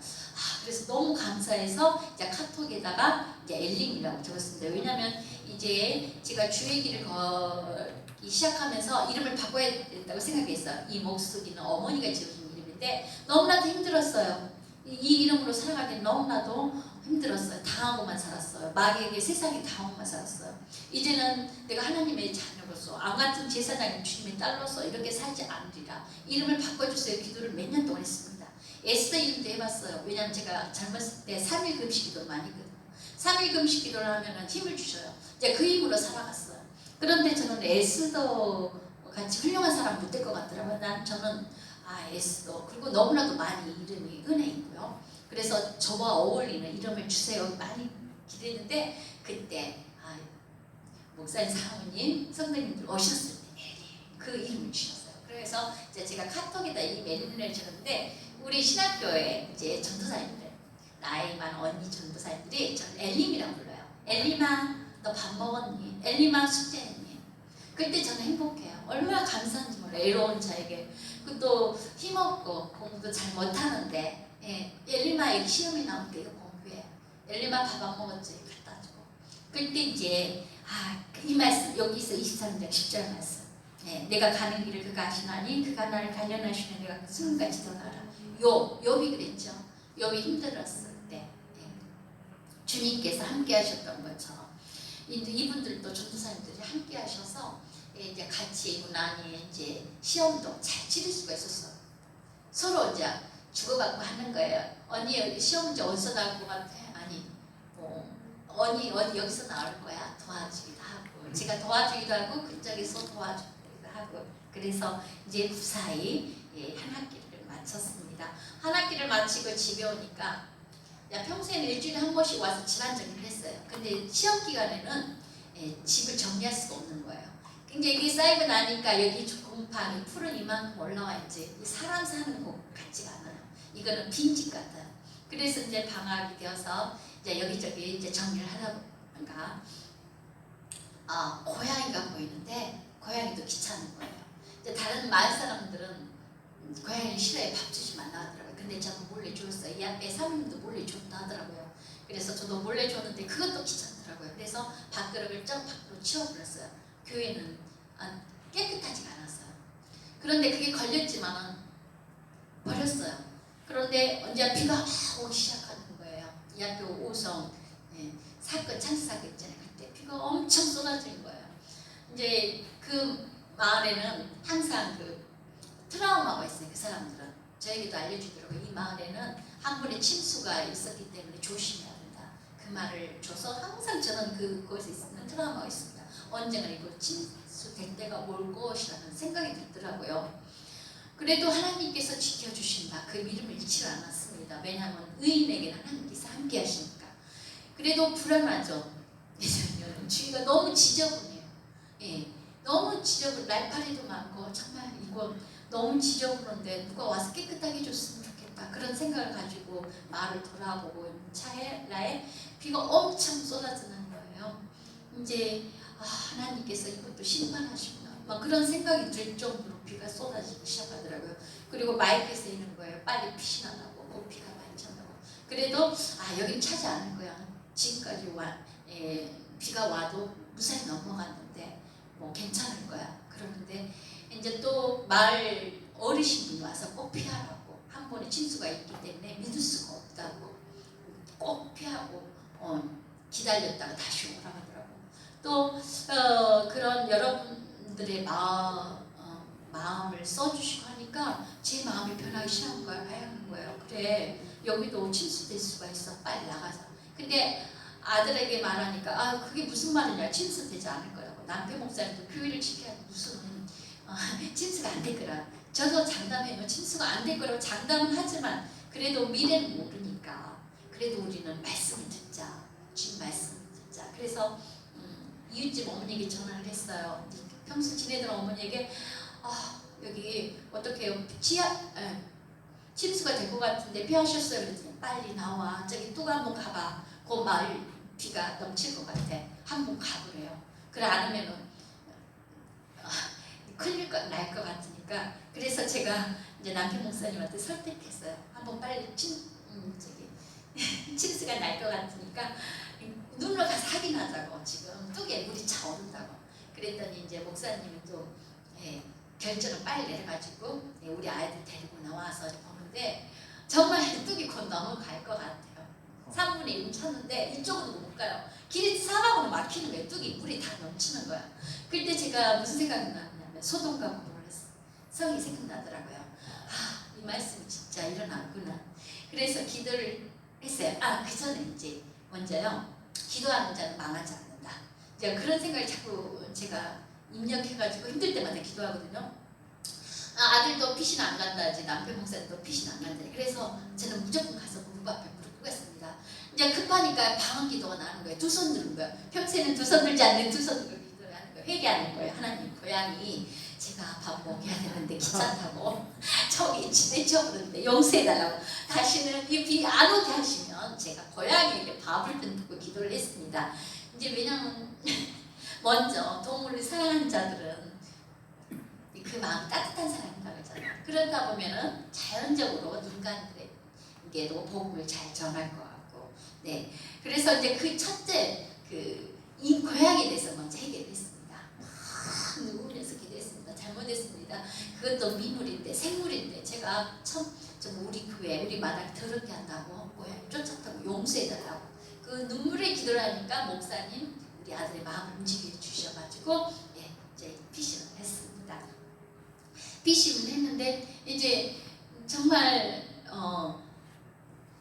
그래서 너무 감사해서 이제 카톡에다가 이제 엘림이라고 적었습니다. 왜냐하면 이제 제가 주일기를 걸기 시작하면서 이름을 바꿔야 된다고 생각했어요. 이 목소리는 어머니가 지어준 이름인데 너무나도 힘들었어요. 이 이름으로 살아가기 너무나도 힘들었어요. 당하고만 살았어요. 마귀에게 세상에 당하고만 살았어요. 이제는 내가 하나님의 자녀로서 아무같은 제사장인 주님의 딸로서 이렇게 살지 않으리라. 이름을 바꿔주세요. 기도를 몇 년 동안 했습니다. 에스더 이름도 해봤어요. 왜냐하면 제가 젊었을 때 3일 금식 기도를 많이 했거든요. 3일 금식 기도를 하면 힘을 주셔요. 이제 그 힘으로 살아갔어요. 그런데 저는 에스더 같이 훌륭한 사람 못 될 것 같더라고요. 저는 에스더, 그리고 너무나도 많이 이름이 은혜 있고요. 그래서 저와 어울리는 이름을 주세요. 많이 기대했는데 그때 목사님, 사모님, 성도님들 오셨을 때 그 이름을 주셨어요. 그래서 이제 제가 카톡에다 이 메일을 적었는데 우리 신학교에 이제 전도사님들, 나이 많은 언니 전도사님들이 저를 엘림이라고 불러요. 엘림아, 너 밥 먹었니? 엘림아, 숙제했니? 그때 저는 행복해요. 얼마나 감사한지 몰라요. 애로운 저에게. 또 힘없고 공부도 잘 못하는데 엘리마 여기 시험이 나오니까 이거 공부해. 엘리마 밥 안 먹었지? 갖다 주고. 그때 이제 이 말씀 여기서 23장 10절 말씀. 내가 가는 길을 그가 아시나니 그가 나를 단련하시는 내가 승같이 떠나라. 욥이 그랬죠. 욥이 힘들었을 때 주님께서 함께 하셨던 것처럼 이분들도 전도사님들이 함께 하셔서 이제 같이 무난히 이제 시험도 잘 치를 수가 있었어. 서로 이제 주고받고 하는 거예요. 언니 시험 문제 어디서 나올 것 같아? 아니, 언니 어디 여기서 나올 거야? 도와주기도 하고, 제가 도와주기도 하고 그쪽에서 도와주기도 하고. 그래서 이제 무사히 한 학기를 마쳤습니다. 한 학기를 마치고 집에 오니까 평소에는 일주일에 한 번씩 와서 집안 정리를 했어요. 근데 시험 기간에는 집을 정리할 수가 없는 거예요. 이제 이게 쌓이고 나니까 여기 곰팡이 풀은 이만큼 올라와 있지 사람 사는 곳 같지가 않아요. 이거는 빈집 같아요. 그래서 이제 방학이 되어서 이제 여기저기 이제 정리를 하다 보니까 고양이가 보이는데 고양이도 귀찮은 거예요. 이제 다른 마을 사람들은 고양이를 싫어해. 밥 주시면 안 하더라고요. 근데 저는 몰래 줬어요. 이 앞에 사모님도 몰래 줬다 하더라고요. 그래서 저도 몰래 줬는데 그것도 귀찮더라고요. 그래서 밥그릇을 쫙 밖으로 치워버렸어요. 교회는 깨끗하지가 않았어요. 그런데 그게 걸렸지만은 버렸어요. 그런데 언제 비가 오기 시작하는 거예요. 이 학교 오성 사건 찬스 사건 있잖아요. 그때 비가 엄청 쏟아지는 거예요. 이제 그 마을에는 항상 그 트라우마가 있어요. 그 사람들은 저에게도 알려주더라고요. 이 마을에는 한 번의 침수가 있었기 때문에 조심해야 된다. 그 말을 줘서 항상 저는 그곳에 있는 트라우마가 있습니다. 언젠가 이거 침수될 때가 올 것이라는 생각이 들더라고요. 그래도 하나님께서 지켜주신다. 그 믿음을 잃지 않았습니다. 왜냐하면 의인에게는 하나님께서 함께 하시니까. 그래도 불안하죠. 주위가 너무 지저분해요. 너무 지저분, 날파리도 많고 정말 이거 너무 지저분한데 누가 와서 깨끗하게 해줬으면 좋겠다. 그런 생각을 가지고 마을을 돌아보고 차에 비가 엄청 쏟아지는 거예요. 이제 하나님께서 이것도 심판하시구나. 막 그런 생각이 들 정도로 비가 쏟아지기 시작하더라고요. 그리고 마이크에서 있는 거예요. 빨리 빛이 나라고, 비가 많이 찬다고. 그래도 여긴 차지 않을 거야. 지금까지 비가 와도 무사히 넘어갔는데 뭐 괜찮을 거야. 그러는데 이제 또 마을 어르신분이 와서 꼭 피하라고. 한 번에 침수가 있기 때문에 믿을 수가 없다고. 꼭 피하고 기다렸다가 다시 오라고 하더라고. 또 그런 여러분들의 마음을 써주시고 하니까 제 마음이 변하기 시작한 거예요. 하는 거예요. 그래, 여기도 침수될 수가 있어. 빨리 나가자. 근데 아들에게 말하니까 아 그게 무슨 말이냐, 침수되지 않을 거라고. 남편 목사님도 교회를 지켜야 무슨 침수가 안 될 거라. 저도 장담해요. 침수가 안 될 거라고 장담은 하지만 그래도 미래는 모르니까 그래도 우리는 말씀을 듣자. 주님 말씀을 듣자. 그래서 이웃집 어머니에게 전화를 했어요. 평소 지내던 어머니에게 여기 어떻게 침수가 될 것 같은데 피하셨어요? 그랬더니 빨리 나와. 저기 뚝 한번 가봐. 그 마을 비가 넘칠 것 같아. 한번 가보래요. 그래 않으면은 큰일 날 것 같으니까. 그래서 제가 이제 남편 목사님한테 설득했어요. 한번 빨리 침수가 날 것 같으니까 눈으로 가서 확인하자고. 지금 뚝에 물이 차오른다고. 그랬더니 이제 목사님이 또 결정을 빨리 내려가지고 우리 아이들 데리고 나와서 보는데 정말 뚝이 곧 넘어갈 것 같아요. 3분의 1 쳤는데 이쪽으로 못 가요. 길이 사방으로 막히는 거예요. 뚝이 물이 다 넘치는 거야. 그때 제가 무슨 생각이 나냐면 소돔과 고모라 성이 생각나더라고요. 이 말씀이 진짜 일어났구나. 그래서 기도를 했어요. 그 전에 이제 먼저요. 기도하는 자는 망하지 않는다. 이제 그런 생각을 자꾸 제가 입력해가지고 힘들 때마다 기도하거든요. 아들도 피신 안 간다. 이제 남편 목사님도 피신 안 간다. 그래서 저는 무조건 가서 무릎 앞에 무릎 꿇겠습니다. 이제 급하니까 방언 기도가 나는 거예요. 두 손 드는 거예요. 평소에는 두 손 들지 않는 두 손 들고 기도하는 거예요. 회개하는 거예요. 하나님 고향이 제가 밥 먹여야 되는데 귀찮다고 저기 지내쳐버렸는데 용서해달라고. 다시는 이 비 안 오게 하시면 제가 고향에게 밥을 든고 기도를 했습니다. 이제 왜냐면 먼저 동물을 사랑하는 자들은 그 마음 따뜻한 사람이라고 하잖아요. 그러다 보면은 자연적으로 인간들에게도 복음을 잘 전할 것 같고, 네. 그래서 이제 그 첫째 이 고향에 대해서 먼저 해결했습니다. 누구면서 기도했습니다. 잘못했습니다. 그것도 미물인데 생물인데 제가 좀 우리 교회 우리 마당 더럽게 한다고 고향 쫓았다고 용서해달라고 그 눈물의 기도를 하니까 목사님 우리 아들의 마음을 움직여 주셔가지고 이제 피신을 했습니다. 피신을 했는데 이제 정말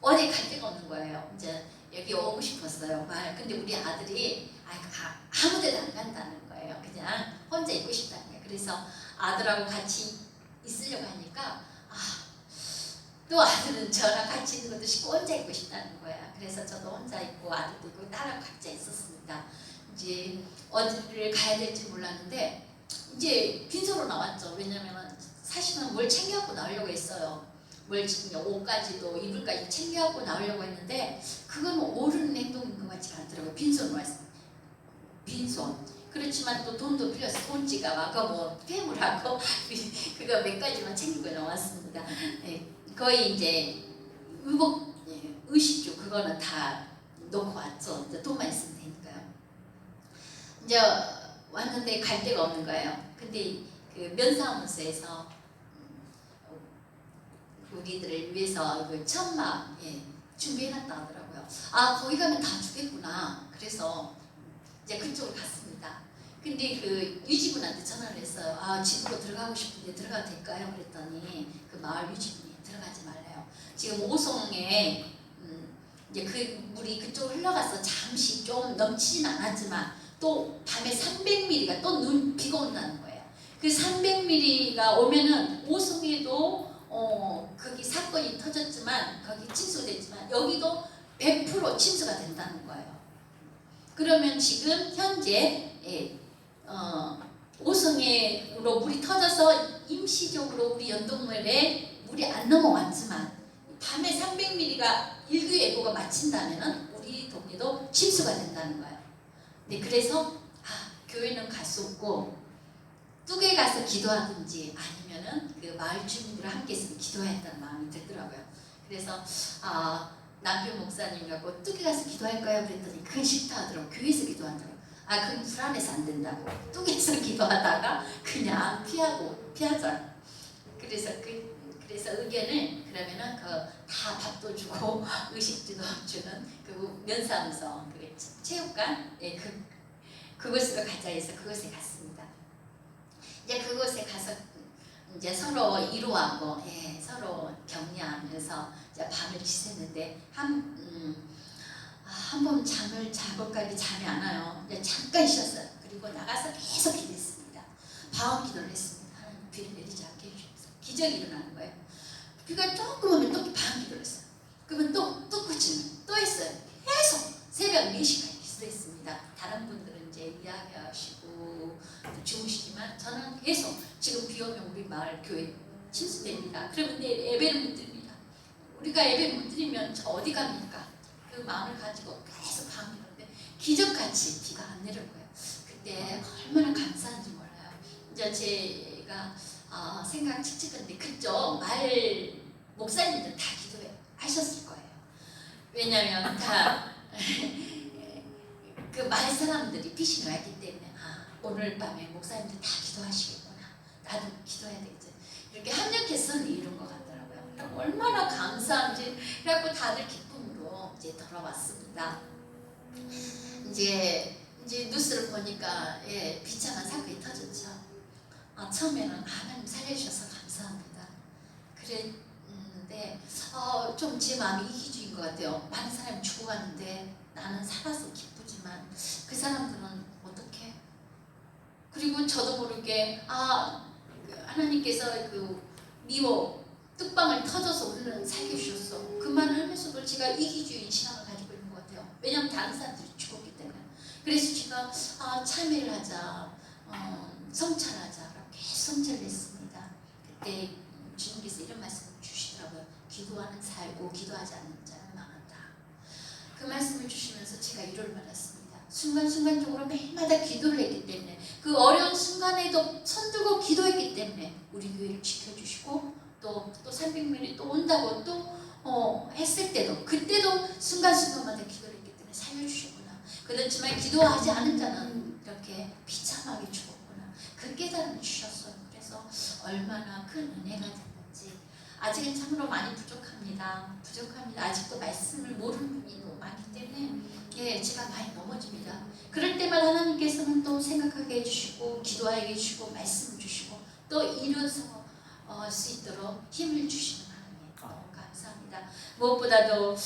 어디 갈 데가 없는 거예요. 이제 여기 오고 싶었어요. 근데 우리 아들이 아무데도 안 간다는 거예요. 그냥 혼자 있고 싶다는 거예요. 그래서 아들하고 같이 있으려고 하니까 또 아들은 저랑 같이 있는 것도 싫고 혼자 있고 싶다는 거야. 그래서 저도 혼자 있고 아들도 있고 딸하고 각자 있었습니다. 이제 어디를 가야 될지 몰랐는데 이제 빈소로 나왔죠. 왜냐면 사실은 뭘 챙겨갖고 나오려고 했어요. 옷까지도 이불까지 챙겨갖고 나오려고 했는데 그건 옳은 행동인 것 같지 않더라고요. 빈손으로 왔어요. 빈손. 그렇지만 또 돈도 필요해서 돈지갑하고 폐물하고 그거 몇 가지만 챙기고 나왔습니다. 거의 이제 의식주 그거는 다 놓고 왔죠. 이제 돈만 있으면 되니까요. 이제 왔는데 갈 데가 없는 거예요. 근데 그 면사무소에서 우리들을 위해서 그 천막 준비해놨다 하더라고요. 거기 가면 다 주겠구나. 그래서 이제 그쪽으로 갔습니다. 근데 그 유지군한테 전화를 했어요. 집으로 들어가고 싶은데 들어가도 될까요? 그랬더니 그 마을 유지군이 들어가지 말래요. 지금 오송에 이제 그 물이 그쪽으로 흘러가서 잠시 좀 넘치진 않았지만 또 밤에 300mm가 또 비가 온다는 거예요. 그 300mm가 오면은 오송에도 거기 사건이 터졌지만 거기 침수됐지만 여기도 100% 침수가 된다는 거예요. 그러면 지금 현재 오송에로 물이 터져서 임시적으로 우리 연동물에 물이 안 넘어왔지만 밤에 300mm가 일교예보가 마친다면 우리 동네도 침수가 된다는 거예요. 네, 그래서 교회는 갈 수 없고 뚝에 가서 기도하든지 아니면은 그 마을 주민들과 함께 있으면 기도해야 한다는 마음이 들더라고요. 그래서 남편 목사님하고 뚝에 가서 기도할까요? 그랬더니 그건 싫다 하더라고요. 교회에서 기도한다고. 그건 불안해서 안 된다고. 뚝에서 기도하다가 그냥 피하자. 그래서 의견을 그러면은 다 밥도 주고 의식주도 주는 그 면사무소 그 체육관 그곳으로 가자 해서 그곳에 갔습니다. 이제 그곳에 가서 이제 서로 위로하고 서로 격려하면서 이제 밤을 지새는데 한번 잠을 자고까지 잠이 안 와요. 근데 잠깐 쉬었어요. 그리고 나가서 계속 기도했습니다. 방언 기도를 했습니다. 하나님 비를 내리지 않게 해주셔서 기적이 일어나는 거예요. 비가 조금 오면 또 방언 기도를 했어요. 그러면 또 그치면 또 했어요. 계속 새벽 4시까지 기도했습니다. 다른 분들은 이제 이야기하시고 주무시지만 저는 계속 지금 비 오면 우리 마을 교회 침수됩니다. 그러면 내일 예배를 못 드립니다. 우리가 예배를 못 드리면 저 어디 갑니까? 그 마음을 가지고 계속 방언하는데 기적같이 비가 안 내릴 거예요. 그때 얼마나 감사한지 몰라요. 이제 제가 생각 치치던데 그쪽 마을 목사님들 다 기도해 하셨을 거예요. 왜냐하면 다 그 마을 사람들이 빛이 나왔기 때문에 오늘 밤에 목사님들 다 기도하시겠구나. 나도 기도해야 되겠지. 이렇게 합력해서 이룬 것 같더라고요. 얼마나 감사한지 그래갖고 다들 기쁨으로 이제 돌아왔습니다. 이제 뉴스를 보니까 비참한 사건이 터졌죠. 처음에는 하나님 살려주셔서 감사합니다. 그랬는데 좀 제 마음이 이기주의인 것 같아요. 많은 사람이 죽어가는데 나는 살아서 기쁘지만 그 사람들은 어떻게? 그리고 저도 모르게 하나님께서 그 미워 뚝방을 터져서 우리는 살려주셨어. 그 말을 하면서도 제가 이기주의인 신앙을 가지고 있는 것 같아요. 왜냐하면 다른 사람들이 죽었기 때문에. 그래서 제가 참회를 하자, 성찰하자 계속 성찰을 했습니다. 그때 주님께서 이런 말씀을 주시더라고요. 기도하는 살고 기도하지 않는 자는 망한다. 그 말씀을 주시면서 제가 위로를 받았습니다. 순간순간적으로 매일마다 기도를 했기 때문에 그 어려운 순간에도 손들고 기도했기 때문에 우리 교회를 지켜주시고 또 300명이 또 온다고 또 했을 때도 그때도 순간순간마다 기도를 했기 때문에 살려주셨구나. 그렇지만 기도하지 않은 자는 이렇게 비참하게 죽었구나. 그 깨달음을 주셨어요. 그래서 얼마나 큰 은혜가 됐는지 아직은 참으로 많이 부족합니다. 아직도 말씀을 모르는 분이 너무 많기 때문에 제가 많이 넘어집니다. 그럴 때마다 하나님께서는 또 생각하게 해주시고 기도하게 해주시고 말씀을 주시고 또 일어서 수 있도록 힘을 주시는 하나님 너무 감사합니다. 무엇보다도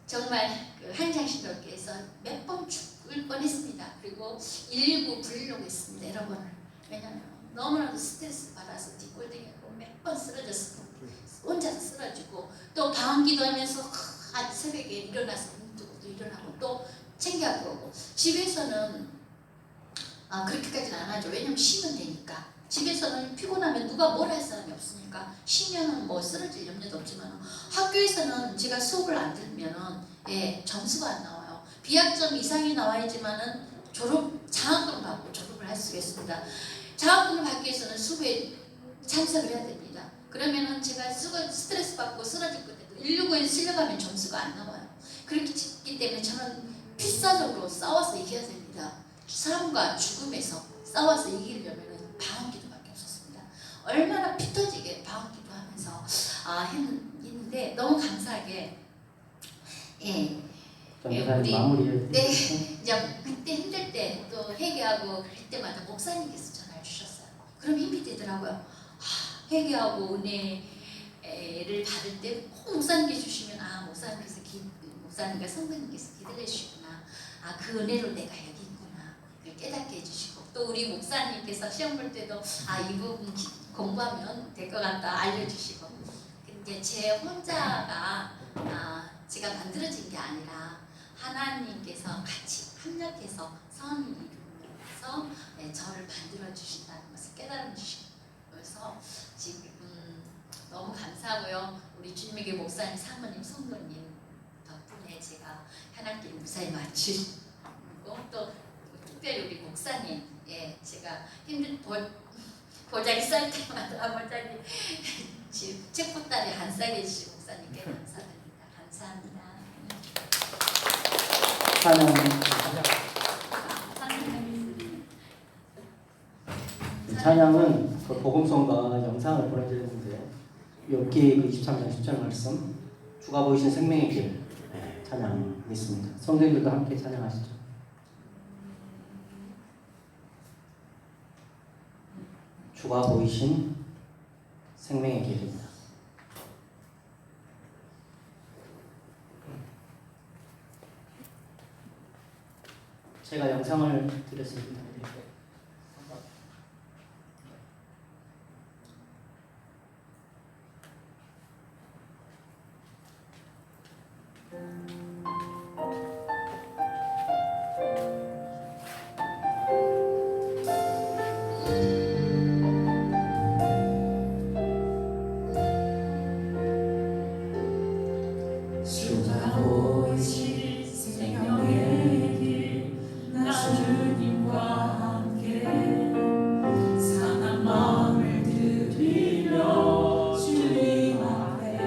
정말 그 한장신도께서 몇 번 죽을 뻔했습니다. 그리고 119 부르려고 했습니다. 여러분을. 왜냐하면 너무나도 스트레스 받아서 뒷골댕이로 몇 번 쓰러졌고 혼자서 쓰러지고 또 방언 기도하면서 새벽에 일어나서 눈뜨고 또 일어나고 또 챙겨하고 오고 집에서는 그렇게까지는 안 하죠. 왜냐면 쉬면 되니까. 집에서는 피곤하면 누가 뭘 할 사람이 없으니까 쉬면은 뭐 쓰러질 염려도 없지만 학교에서는 제가 수업을 안 들으면은 점수가 안 나와요. 비학점 이상이 나와야지만은 장학금을 받고 졸업을 할 수 있습니다. 장학금을 받기 위해서는 수업에 참석을 해야 됩니다. 그러면은 제가 스트레스 받고 쓰러질 때도 119에 실려가면 점수가 안 나와요. 그렇기 때문에 저는 필사적으로 싸워서 이겨야 됩니다. 삶과 죽음에서 싸워서 이기려면 방언기도밖에 없었습니다. 얼마나 피 터지게 방언기도하면서 했는데 너무 감사하게 우리 마무리를 이제 그때 힘들 때 또 회개하고 그럴 때마다 목사님께서 전화를 주셨어요. 그럼 힘이 되더라고요. 회개하고 은혜를 받을 때 꼭 목사님께 주시면 목사님과 성도님께서 기도해 주시구나. 그 은혜로 내가 여기 있구나. 그걸 깨닫게 해주시고 또 우리 목사님께서 시험 볼 때도 이 부분 공부하면 될 것 같다 알려주시고. 근데 제 혼자가 제가 만들어진 게 아니라 하나님께서 같이 협력해서 선을 이루면서 저를 만들어 주신다는 것을 깨달아 주시면서 지금 너무 감사하고요. 우리 주님에게 목사님, 사모님, 성도님 덕분에 제가 하나님 무사히 마치고 또 특별히 우리 목사님 제가 힘든 보자기 쌀 때마다 보자기 책보따리 안 싸게 해주신 목사님께 감사드립니다. 감사합니다. 찬양은 그 복음성과 영상을 보내드렸는데 욥기 23장 10절 말씀 주가 보이신 생명의 길 찬양 있습니다. 성도님들도 함께 찬양하시죠. 주가 보이신 생명의 길입니다. 제가 영상을 드렸습니다. 수고하고 오신 생명의 길, 나 주님과 함께 상한 마음을 드리며 주님 앞에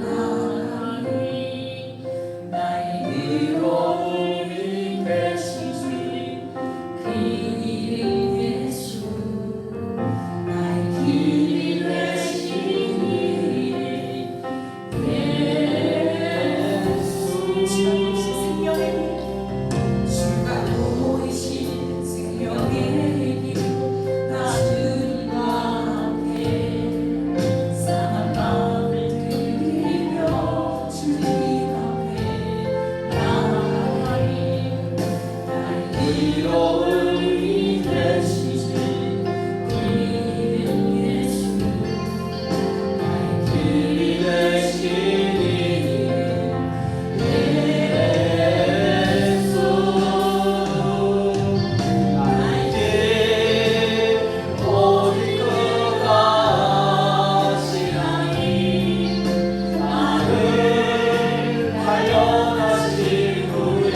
나아가니 나의 의로움이 되시니 그 이름 예수 나의 길이 되시니 주가 보이신 생명의 길, 나 주님과 함께 상한 마음을 드리며 주님 앞에 나아가니 나의 의로움이 되시니 그 이름 예수 나의 길이 되시니 단련하신 후에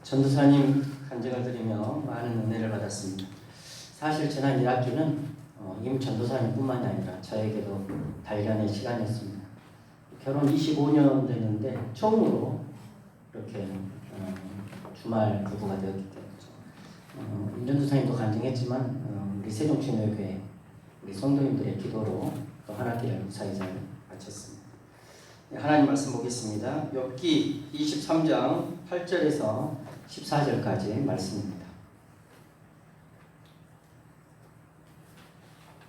전도사님 간증을 드리며 많은 은혜를 받았습니다. 사실 지난 1학기는 임 전도사님뿐만이 아니라 저에게도 단련의 시간이었습니다. 결혼 25년 됐는데 처음으로 이렇게 주말 부부가 되었기 때문에 임 전도사님도 간증했지만 우리 세종신여교회 우리 성도님들의 기도로 또 한 학기를 무사히 잘 마쳤습니다. 네, 하나님 말씀 보겠습니다. 욥기 23장 8절에서 14절까지 말씀입니다.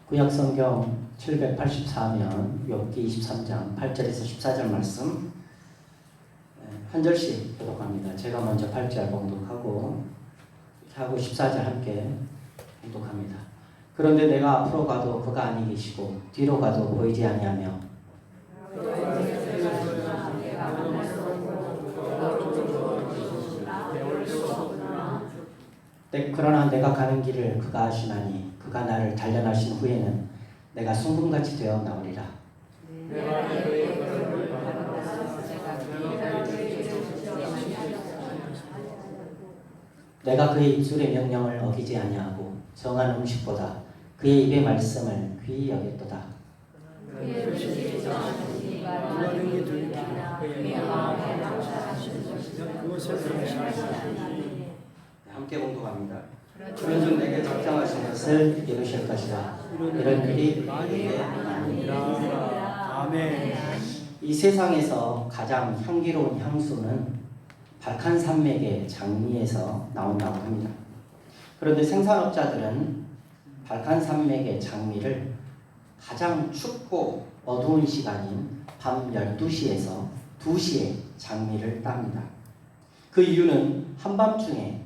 구약성경 784면 욥기 23장 8절에서 14절 말씀 한 절씩 교독합니다. 제가 먼저 8절 봉독하고 이렇게 하고 14절 함께 봉독합니다. 그런데 내가 앞으로 가도 그가 아니 계시고 뒤로 가도 보이지 아니하며 그러나 내가 가는 길을 그가 아시나니 그가 나를 단련하신 후에는 내가 순금같이 되어 나오리라. 내가 그의 입술의 명령을 어기지 아니하고 정한 음식보다 그의 입의 말씀을 귀히 여겼도다. 함께 봉독합니다. 그런즉 내게 작정하신 것을 이루실 것이라. 이런 일이 나에게 아니니라. 아멘. 이 세상에서 가장 향기로운 향수는 발칸산맥의 장미에서 나온다고 합니다. 그런데 생산업자들은 발칸산맥의 장미를 가장 춥고 어두운 시간인 밤 12시에서 2시에 장미를 땁니다. 그 이유는 한밤중에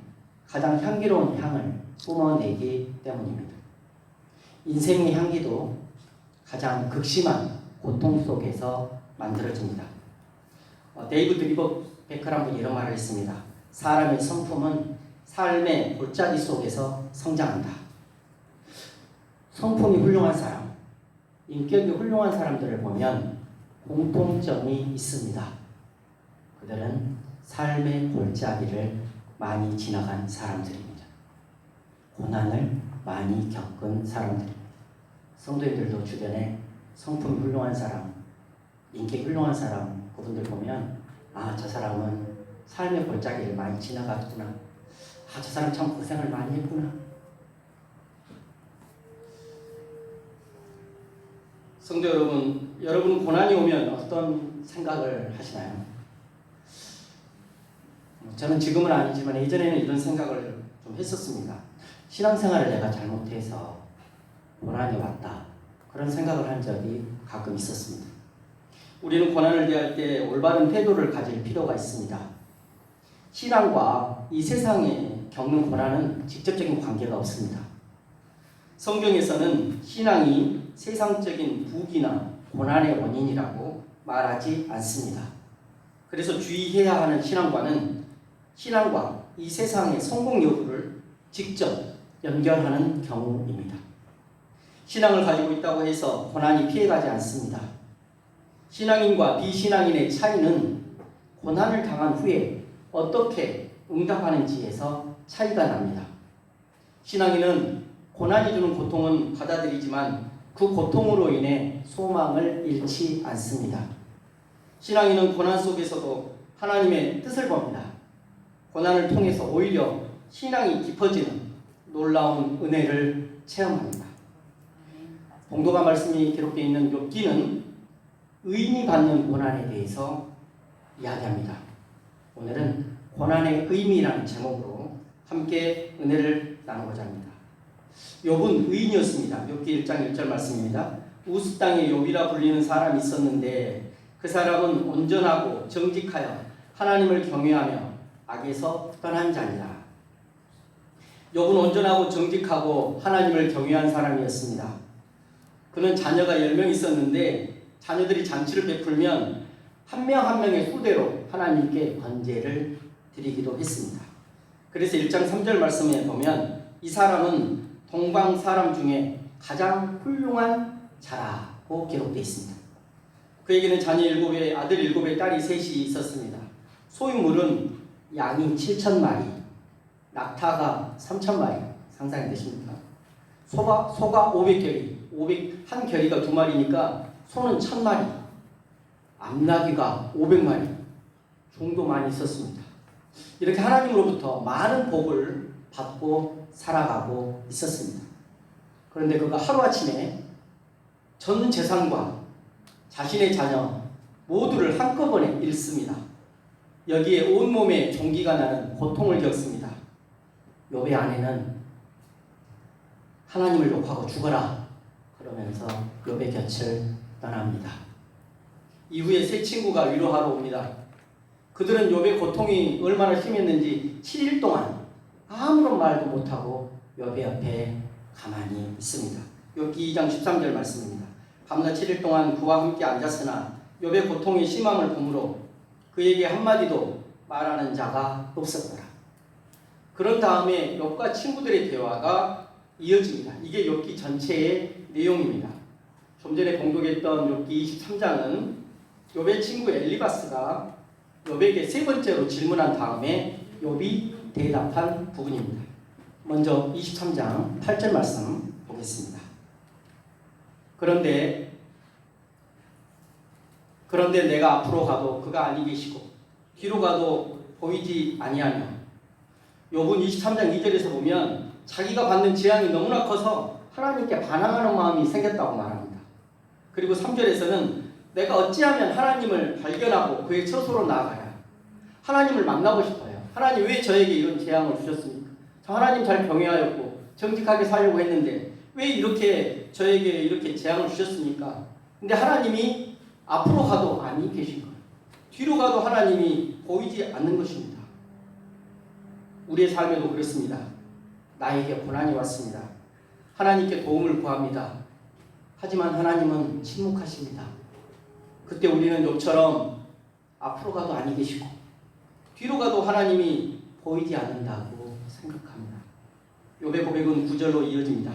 가장 향기로운 향을 뿜어내기 때문입니다. 인생의 향기도 가장 극심한 고통 속에서 만들어집니다. 데이비드 리버베크란 분이 이런 말을 했습니다. 사람의 성품은 삶의 골짜기 속에서 성장한다. 성품이 훌륭한 사람, 인격이 훌륭한 사람들을 보면 공통점이 있습니다. 그들은 삶의 골짜기를 많이 지나간 사람들입니다. 고난을 많이 겪은 사람들입니다. 성도님들도 주변에 성품이 훌륭한 사람, 인격이 훌륭한 사람, 그분들 보면 저 사람은 삶의 골짜기를 많이 지나갔구나. 저 사람 참 고생을 많이 했구나. 성도 여러분 고난이 오면 어떤 생각을 하시나요? 저는 지금은 아니지만 예전에는 이런 생각을 좀 했었습니다. 신앙생활을 내가 잘못해서 고난이 왔다. 그런 생각을 한 적이 가끔 있었습니다. 우리는 고난을 대할 때 올바른 태도를 가질 필요가 있습니다. 신앙과 이 세상에 겪는 고난은 직접적인 관계가 없습니다. 성경에서는 신앙이 세상적인 부귀나 고난의 원인이라고 말하지 않습니다. 그래서 주의해야 하는 신앙과 이 세상의 성공 여부를 직접 연결하는 경우입니다. 신앙을 가지고 있다고 해서 고난이 피해가지 않습니다. 신앙인과 비신앙인의 차이는 고난을 당한 후에 어떻게 응답하는지에서 차이가 납니다. 신앙인은 고난이 주는 고통은 받아들이지만 그 고통으로 인해 소망을 잃지 않습니다. 신앙인은 고난 속에서도 하나님의 뜻을 봅니다. 고난을 통해서 오히려 신앙이 깊어지는 놀라운 은혜를 체험합니다. 봉독한 말씀이 기록되어 있는 욥기는 의인이 받는 고난에 대해서 이야기합니다. 오늘은 고난의 의미라는 제목으로 함께 은혜를 나누고자 합니다. 욥은 의인이었습니다. 욥기 1장 1절 말씀입니다. 우스 땅에 욥이라 불리는 사람이 있었는데 그 사람은 온전하고 정직하여 하나님을 경외하며 악에서 떠난 자니라. 욥은 온전하고 정직하고 하나님을 경외한 사람이었습니다. 그는 자녀가 10명 있었는데 자녀들이 잔치를 베풀면 한 명 한 명의 수대로 하나님께 번제를 드리기도 했습니다. 그래서 1장 3절 말씀에 보면 이 사람은 동방 사람 중에 가장 훌륭한 자라고 기록되어 있습니다. 그에게는 자녀 7에 아들 7에 딸이 3이 있었습니다. 소유물은 양이 7,000마리, 낙타가 3,000마리. 상상이 되십니까? 소가 500결이, 한 결이가 2마리니까 소는 1,000마리, 암나귀가 500마리 정도 많이 있었습니다. 이렇게 하나님으로부터 많은 복을 받고 살아가고 있었습니다. 그런데 그가 하루아침에 전 재산과 자신의 자녀 모두를 한꺼번에 잃습니다. 여기에 온몸에 종기가 나는 고통을 겪습니다. 욥의 아내는 하나님을 욕하고 죽어라 그러면서 욥의 곁을 떠납니다. 이후에 세 친구가 위로하러 옵니다. 그들은 욥의 고통이 얼마나 심했는지 7일 동안 아무런 말도 못하고 욥의 옆에 가만히 있습니다. 욥기 2장 13절 말씀입니다. 밤낮 7일 동안 그와 함께 앉았으나 욥의 고통이 심함을 보므로 그에게 한마디도 말하는 자가 없었더라. 그런 다음에 욥과 친구들의 대화가 이어집니다. 이게 욥기 전체의 내용입니다. 좀 전에 봉독했던 욥기 23장은 욥의 친구 엘리바스가 욥에게 세 번째로 질문한 다음에 욥이 대답한 부분입니다. 먼저 23장 8절 말씀 보겠습니다. 그런데 내가 앞으로 가도 그가 아니 계시고 뒤로 가도 보이지 아니하며. 욥은 23장 2절에서 보면 자기가 받는 재앙이 너무나 커서 하나님께 반항하는 마음이 생겼다고 말합니다. 그리고 3절에서는 내가 어찌하면 하나님을 발견하고 그의 처소로 나아가야 하나님을 만나고 싶어요. 하나님 왜 저에게 이런 재앙을 주셨습니까? 저 하나님 잘 경외하였고 정직하게 살려고 했는데 왜 이렇게 저에게 이렇게 재앙을 주셨습니까? 근데 하나님이 앞으로 가도 아니 계신 거예요. 뒤로 가도 하나님이 보이지 않는 것입니다. 우리의 삶에도 그렇습니다. 나에게 고난이 왔습니다. 하나님께 도움을 구합니다. 하지만 하나님은 침묵하십니다. 그때 우리는 욥처럼 앞으로 가도 아니 계시고 뒤로 가도 하나님이 보이지 않는다고 생각합니다. 욥의 고백은 9절로 이어집니다.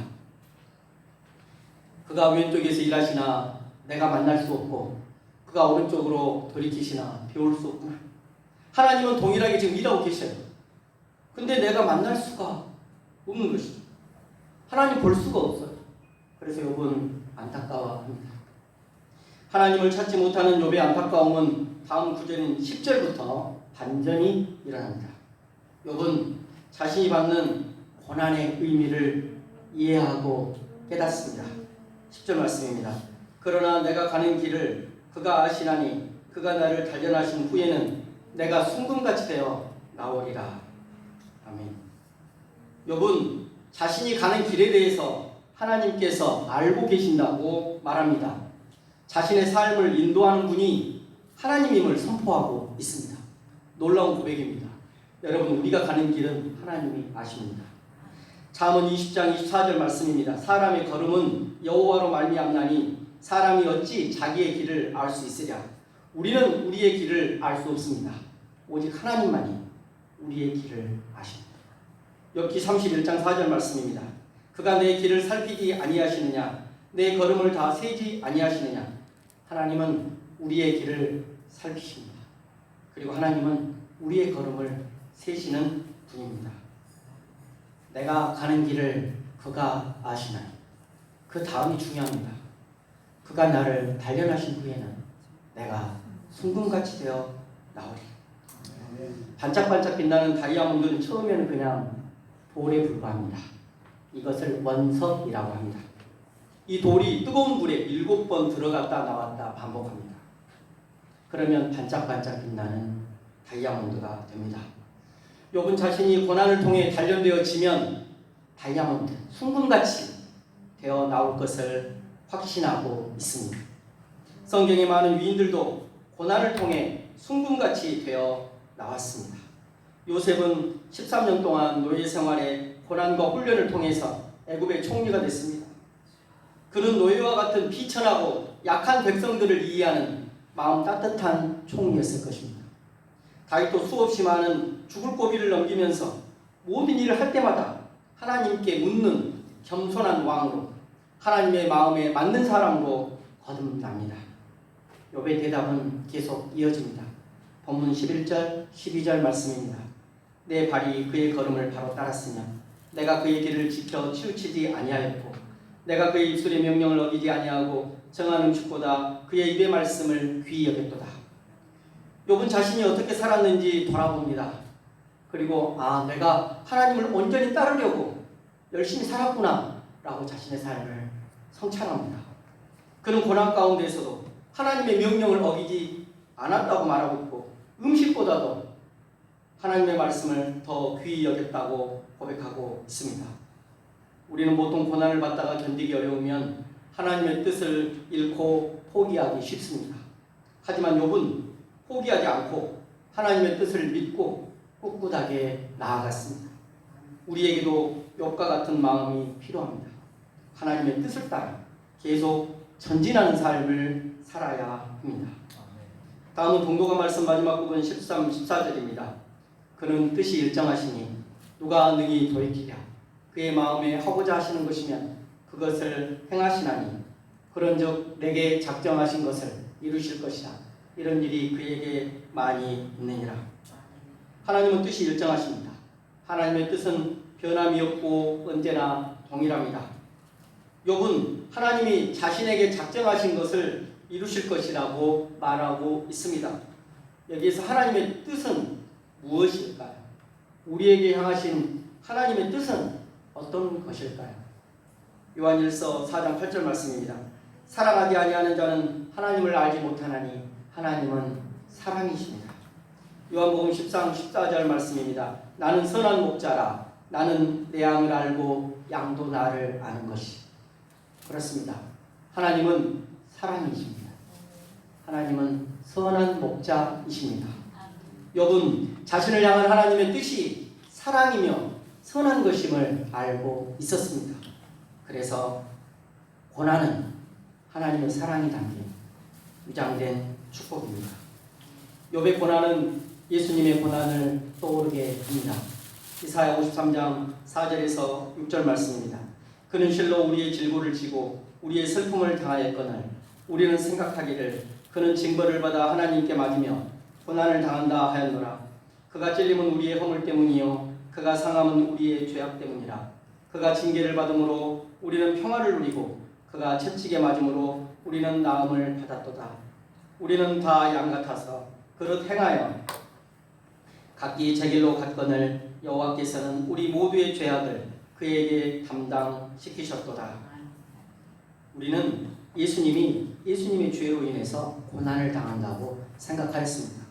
그가 왼쪽에서 일하시나 내가 만날 수 없고 그가 오른쪽으로 돌이키시나 배울 수 없구나. 하나님은 동일하게 지금 일하고 계셔요. 근데 내가 만날 수가 없는 것이죠. 하나님 볼 수가 없어요. 그래서 욥은 안타까워합니다. 하나님을 찾지 못하는 욥의 안타까움은 다음 구절인 10절부터 반전이 일어납니다. 욥은 자신이 받는 고난의 의미를 이해하고 깨닫습니다. 10절 말씀입니다. 그러나 내가 가는 길을 그가 아시나니 그가 나를 단련하신 후에는 내가 순금같이 되어 나오리라. 아멘. 욥은 자신이 가는 길에 대해서 하나님께서 알고 계신다고 말합니다. 자신의 삶을 인도하는 분이 하나님임을 선포하고 있습니다. 놀라운 고백입니다. 여러분, 우리가 가는 길은 하나님이 아십니다. 잠언 20장 24절 말씀입니다. 사람의 걸음은 여호와로 말미암나니 사람이 어찌 자기의 길을 알 수 있으랴. 우리는 우리의 길을 알 수 없습니다. 오직 하나님만이 우리의 길을 아십니다. 욥기 31장 4절 말씀입니다. 그가 내 길을 살피지 아니하시느냐, 내 걸음을 다 세지 아니하시느냐. 하나님은 우리의 길을 살피십니다. 그리고 하나님은 우리의 걸음을 세시는 분입니다. 내가 가는 길을 그가 아시나니. 그 다음이 중요합니다. 그가 나를 단련하신 후에는 내가 순금같이 되어 나오리. 반짝반짝 빛나는 다이아몬드는 처음에는 그냥 돌에 불과합니다. 이것을 원석이라고 합니다. 이 돌이 뜨거운 불에 7번 들어갔다 나왔다 반복합니다. 그러면 반짝반짝 빛나는 다이아몬드가 됩니다. 욥은 자신이 고난을 통해 단련되어지면 다이아몬드, 순금같이 되어 나올 것을 확신하고 있습니다. 성경의 많은 위인들도 고난을 통해 순금같이 되어 나왔습니다. 요셉은 13년 동안 노예 생활에 고난과 훈련을 통해서 애굽의 총리가 됐습니다. 그는 노예와 같은 비천하고 약한 백성들을 이해하는 마음 따뜻한 총리였을 것입니다. 다윗도 수없이 많은 죽을 고비를 넘기면서 모든 일을 할 때마다 하나님께 묻는 겸손한 왕으로, 하나님의 마음에 맞는 사람으로 거듭납니다. 욥의 대답은 계속 이어집니다. 본문 11절, 12절 말씀입니다. 내 발이 그의 걸음을 바로 따랐으며 내가 그의 길을 지켜 치우치지 아니하였고 내가 그의 입술의 명령을 어기지 아니하고 정한 음식보다 그의 입의 말씀을 귀히 여겼도다. 욥은 자신이 어떻게 살았는지 돌아봅니다. 그리고 내가 하나님을 온전히 따르려고 열심히 살았구나 라고 자신의 삶을 성찰합니다. 그는 고난 가운데에서도 하나님의 명령을 어기지 않았다고 말하고 있고 음식보다도 하나님의 말씀을 더 귀히 여겼다고 고백하고 있습니다. 우리는 보통 고난을 받다가 견디기 어려우면 하나님의 뜻을 잃고 포기하기 쉽습니다. 하지만 욥은 포기하지 않고 하나님의 뜻을 믿고 꿋꿋하게 나아갔습니다. 우리에게도 욥과 같은 마음이 필요합니다. 하나님의 뜻을 따라 계속 전진하는 삶을 살아야 합니다. 다음은 동독아 말씀 마지막 부분 13, 14절입니다. 그는 뜻이 일정하시니 누가 능히 돌이키랴. 그의 마음에 하고자 하시는 것이면 그것을 행하시나니 그런즉 내게 작정하신 것을 이루실 것이라. 이런 일이 그에게 많이 있느니라. 하나님은 뜻이 일정하십니다. 하나님의 뜻은 변함이 없고 언제나 동일합니다. 욥은 하나님이 자신에게 작정하신 것을 이루실 것이라고 말하고 있습니다. 여기에서 하나님의 뜻은 무엇일까요? 우리에게 향하신 하나님의 뜻은 어떤 것일까요? 요한일서 4장 8절 말씀입니다. 사랑하지 아니하는 자는 하나님을 알지 못하나니 하나님은 사랑이십니다. 요한복음 10장 14절 말씀입니다. 나는 선한 목자라. 나는 내 양을 알고 양도 나를 아는 것이. 그렇습니다. 하나님은 사랑이십니다. 하나님은 선한 목자이십니다. 욥은 자신을 향한 하나님의 뜻이 사랑이며 선한 것임을 알고 있었습니다. 그래서 고난은 하나님의 사랑이 담긴 위장된 축복입니다. 욥의 고난은 예수님의 고난을 떠오르게 합니다. 이사야 53장 4절에서 6절 말씀입니다. 그는 실로 우리의 질고를 지고 우리의 슬픔을 당하였거늘 우리는 생각하기를 그는 징벌을 받아 하나님께 맞으며 고난을 당한다 하였노라. 그가 찔림은 우리의 허물 때문이요 그가 상함은 우리의 죄악 때문이라. 그가 징계를 받음으로 우리는 평화를 누리고 그가 채찍에 맞음으로 우리는 나음을 받았도다. 우리는 다 양 같아서 그릇 행하여 각기 제 길로 갔거늘 여호와께서는 우리 모두의 죄악을 그에게 담당시키셨도다. 우리는 예수님의 죄로 인해서 고난을 당한다고 생각하였습니다.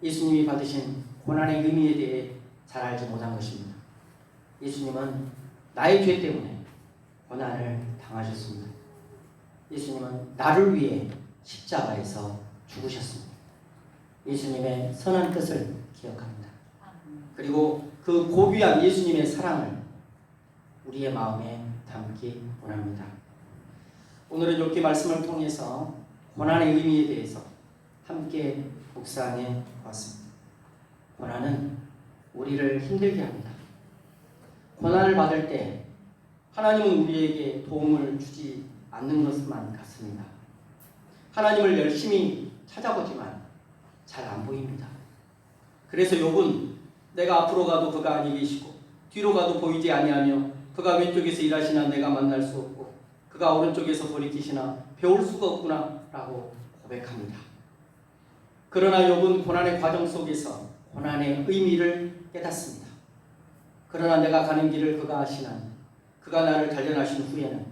예수님이 받으신 고난의 의미에 대해 잘 알지 못한 것입니다. 예수님은 나의 죄 때문에 고난을 당하셨습니다. 예수님은 나를 위해 십자가에서 죽으셨습니다. 예수님의 선한 뜻을 기억합니다. 그리고 그 고귀한 예수님의 사랑을 우리의 마음에 담기 원합니다. 오늘은 욥기 말씀을 통해서 고난의 의미에 대해서 함께 묵상해 보았습니다. 고난은 우리를 힘들게 합니다. 고난을 받을 때 하나님은 우리에게 도움을 주지 않는 것만 같습니다. 하나님을 열심히 찾아보지만 잘 안 보입니다. 그래서 욥은 내가 앞으로 가도 그가 아니 계시고 뒤로 가도 보이지 아니하며 그가 왼쪽에서 일하시나 내가 만날 수 없고 그가 오른쪽에서 돌이키시나 배울 수가 없구나 라고 고백합니다. 그러나 욥은 고난의 과정 속에서 고난의 의미를 깨닫습니다. 그러나 내가 가는 길을 그가 아시나니 그가 나를 단련하신 후에는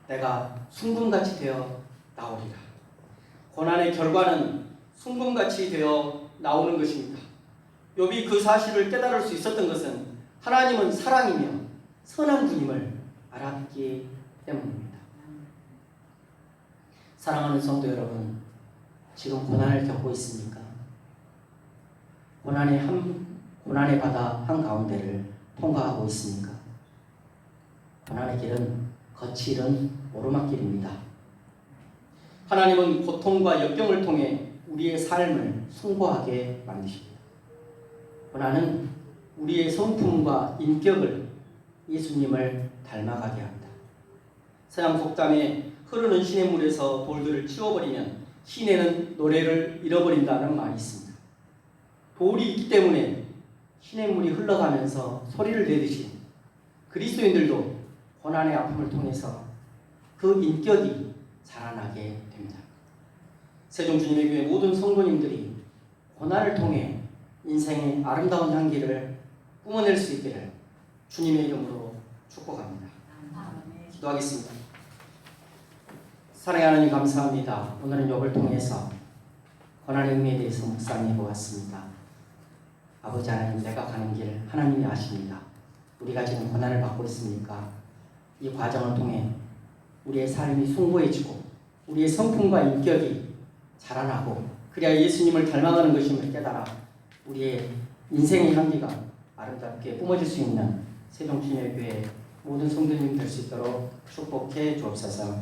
내가 순금같이 되어 나오리라. 고난의 결과는 순금같이 되어 나오는 것입니다. 욥이 그 사실을 깨달을 수 있었던 것은 하나님은 사랑이며 선한 분임을 알았기 때문입니다. 사랑하는 성도 여러분, 지금 고난을 겪고 있습니까? 고난의 바다 한가운데를 통과하고 있습니까? 고난의 길은 거칠은 오르막길입니다. 하나님은 고통과 역경을 통해 우리의 삶을 숭고하게 만드십니다. 고난은 우리의 성품과 인격을 예수님을 닮아가게 합니다. 서양 속담에 흐르는 시냇물에서 돌들을 치워버리면 시내는 노래를 잃어버린다는 말이 있습니다. 볼이 있기 때문에 신의 물이 흘러가면서 소리를 내듯이 그리스도인들도 고난의 아픔을 통해서 그 인격이 자라나게 됩니다. 세종주님의 교회 모든 성도님들이 고난을 통해 인생의 아름다운 향기를 뿜어낼 수 있기를 주님의 이름으로 축복합니다. 기도하겠습니다. 사랑하는 하나님 감사합니다. 오늘은 욥을 통해서 고난의 의미에 대해서 묵상해 보았습니다. 아버지 하나님, 내가 가는 길 하나님이 아십니다. 우리가 지금 고난을 받고 있으니까 이 과정을 통해 우리의 삶이 숭고해지고 우리의 성품과 인격이 자라나고 그래야 예수님을 닮아가는 것임을 깨달아 우리의 인생의 향기가 아름답게 뿜어질 수 있는 세종주님의 교회 모든 성도님 될 수 있도록 축복해 주옵소서.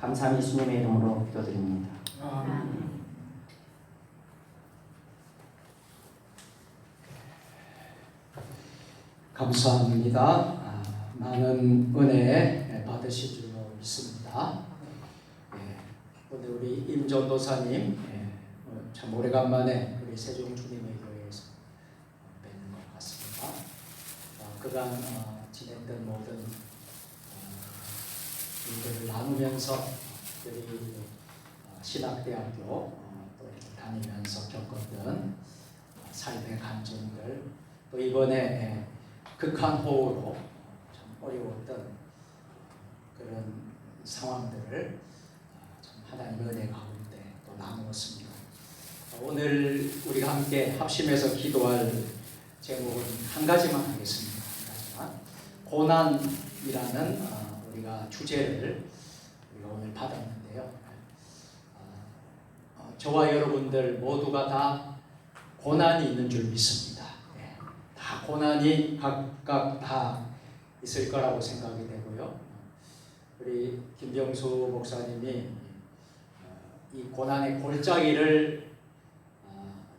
감사함이 예수님의 이름으로 기도드립니다. 감사합니다. 많은 은혜 받으실 줄로 믿습니다. 오늘 우리 임전도사님 참 오래간만에 우리 세종주님의 교회에서 뵙는 것 같습니다. 그간 지냈던 모든 일들을 나누면서 우리 신학대학교 또 이렇게 다니면서 겪었던 삶의 간증들, 또 이번에 극한 호우로 참 어려웠던 그런 상황들을 참 하나님의 은혜 가운데 또 나누었습니다. 오늘 우리가 함께 합심해서 기도할 제목은 한 가지만 하겠습니다. 한 가지만. 고난이라는 우리가 주제를 우리가 오늘 받았는데요. 저와 여러분들 모두가 다 고난이 있는 줄 믿습니다. 다 고난이 각각 다 있을 거라고 생각이 되고요. 우리 김병수 목사님이 이 고난의 골짜기를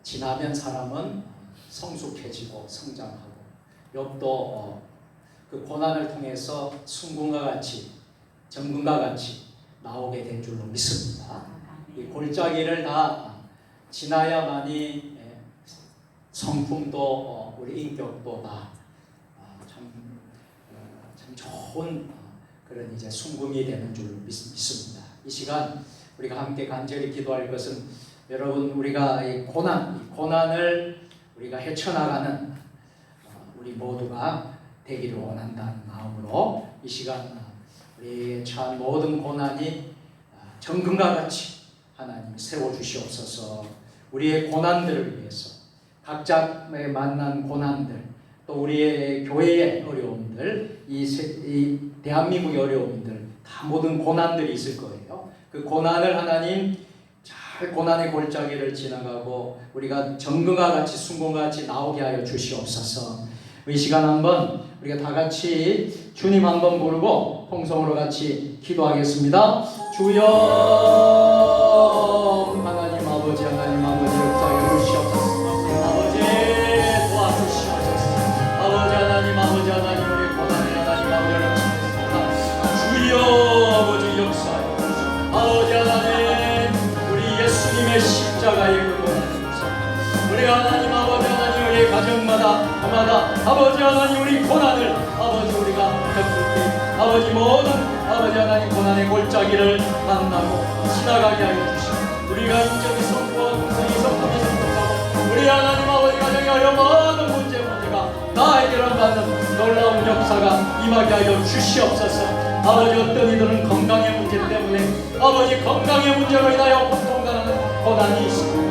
지나면 사람은 성숙해지고 성장하고, 욥도 그 고난을 통해서 순금과 같이 정금과 같이 나오게 된 줄로 믿습니다. 이 골짜기를 다 지나야만이 성품도 우리 인격도 다 참 좋은 그런 이제 순금이 되는 줄 믿습니다. 이 시간 우리가 함께 간절히 기도할 것은 여러분, 우리가 이 고난을 우리가 헤쳐나가는 우리 모두가 되기를 원한다는 마음으로 이 시간 우리의 처한 모든 고난이 정금과 같이 하나님 세워주시옵소서. 우리의 고난들을 위해서, 각자의 만난 고난들, 또 우리의 교회의 어려움들, 이 대한민국의 어려움들, 다 모든 고난들이 있을 거예요. 그 고난을 하나님 잘 고난의 골짜기를 지나가고 우리가 정금과 같이 순금과 같이 나오게 하여 주시옵소서. 이 시간 한번 우리가 다 같이 주님 한번 부르고 통성으로 같이 기도하겠습니다. 주여, 하나님 아버지, 하나님 아버지 역사해 주시옵소서. 아버지 도와주시옵소서. 아버지 하나님, 아버지 하나님, 우리 고난의 하나님 아버지 주여 아버지 역사해 주시옵소서. 아버지 하나님, 우리 예수님의 십자가의 그 고난, 우리 하나님 아버지 하나님, 우리 가정마다 아버지 하나님, 우리 고난을 아버지 우리가 겪을 때 아버지 모든 아버지 하나님 고난의 골짜기를 만나고 지나가게 하여 주시고, 우리가 인적이 성부와 동성이 성품이 성숙하고 우리 하나님 아버지 가정에 어려운 모든 문제가 다 해결받는 놀라운 역사가 임하게 하여 주시옵소서. 아버지, 어떤 이들은 건강의 문제 때문에 아버지 건강의 문제로 인하여 고통당하는 고난이 있습니다.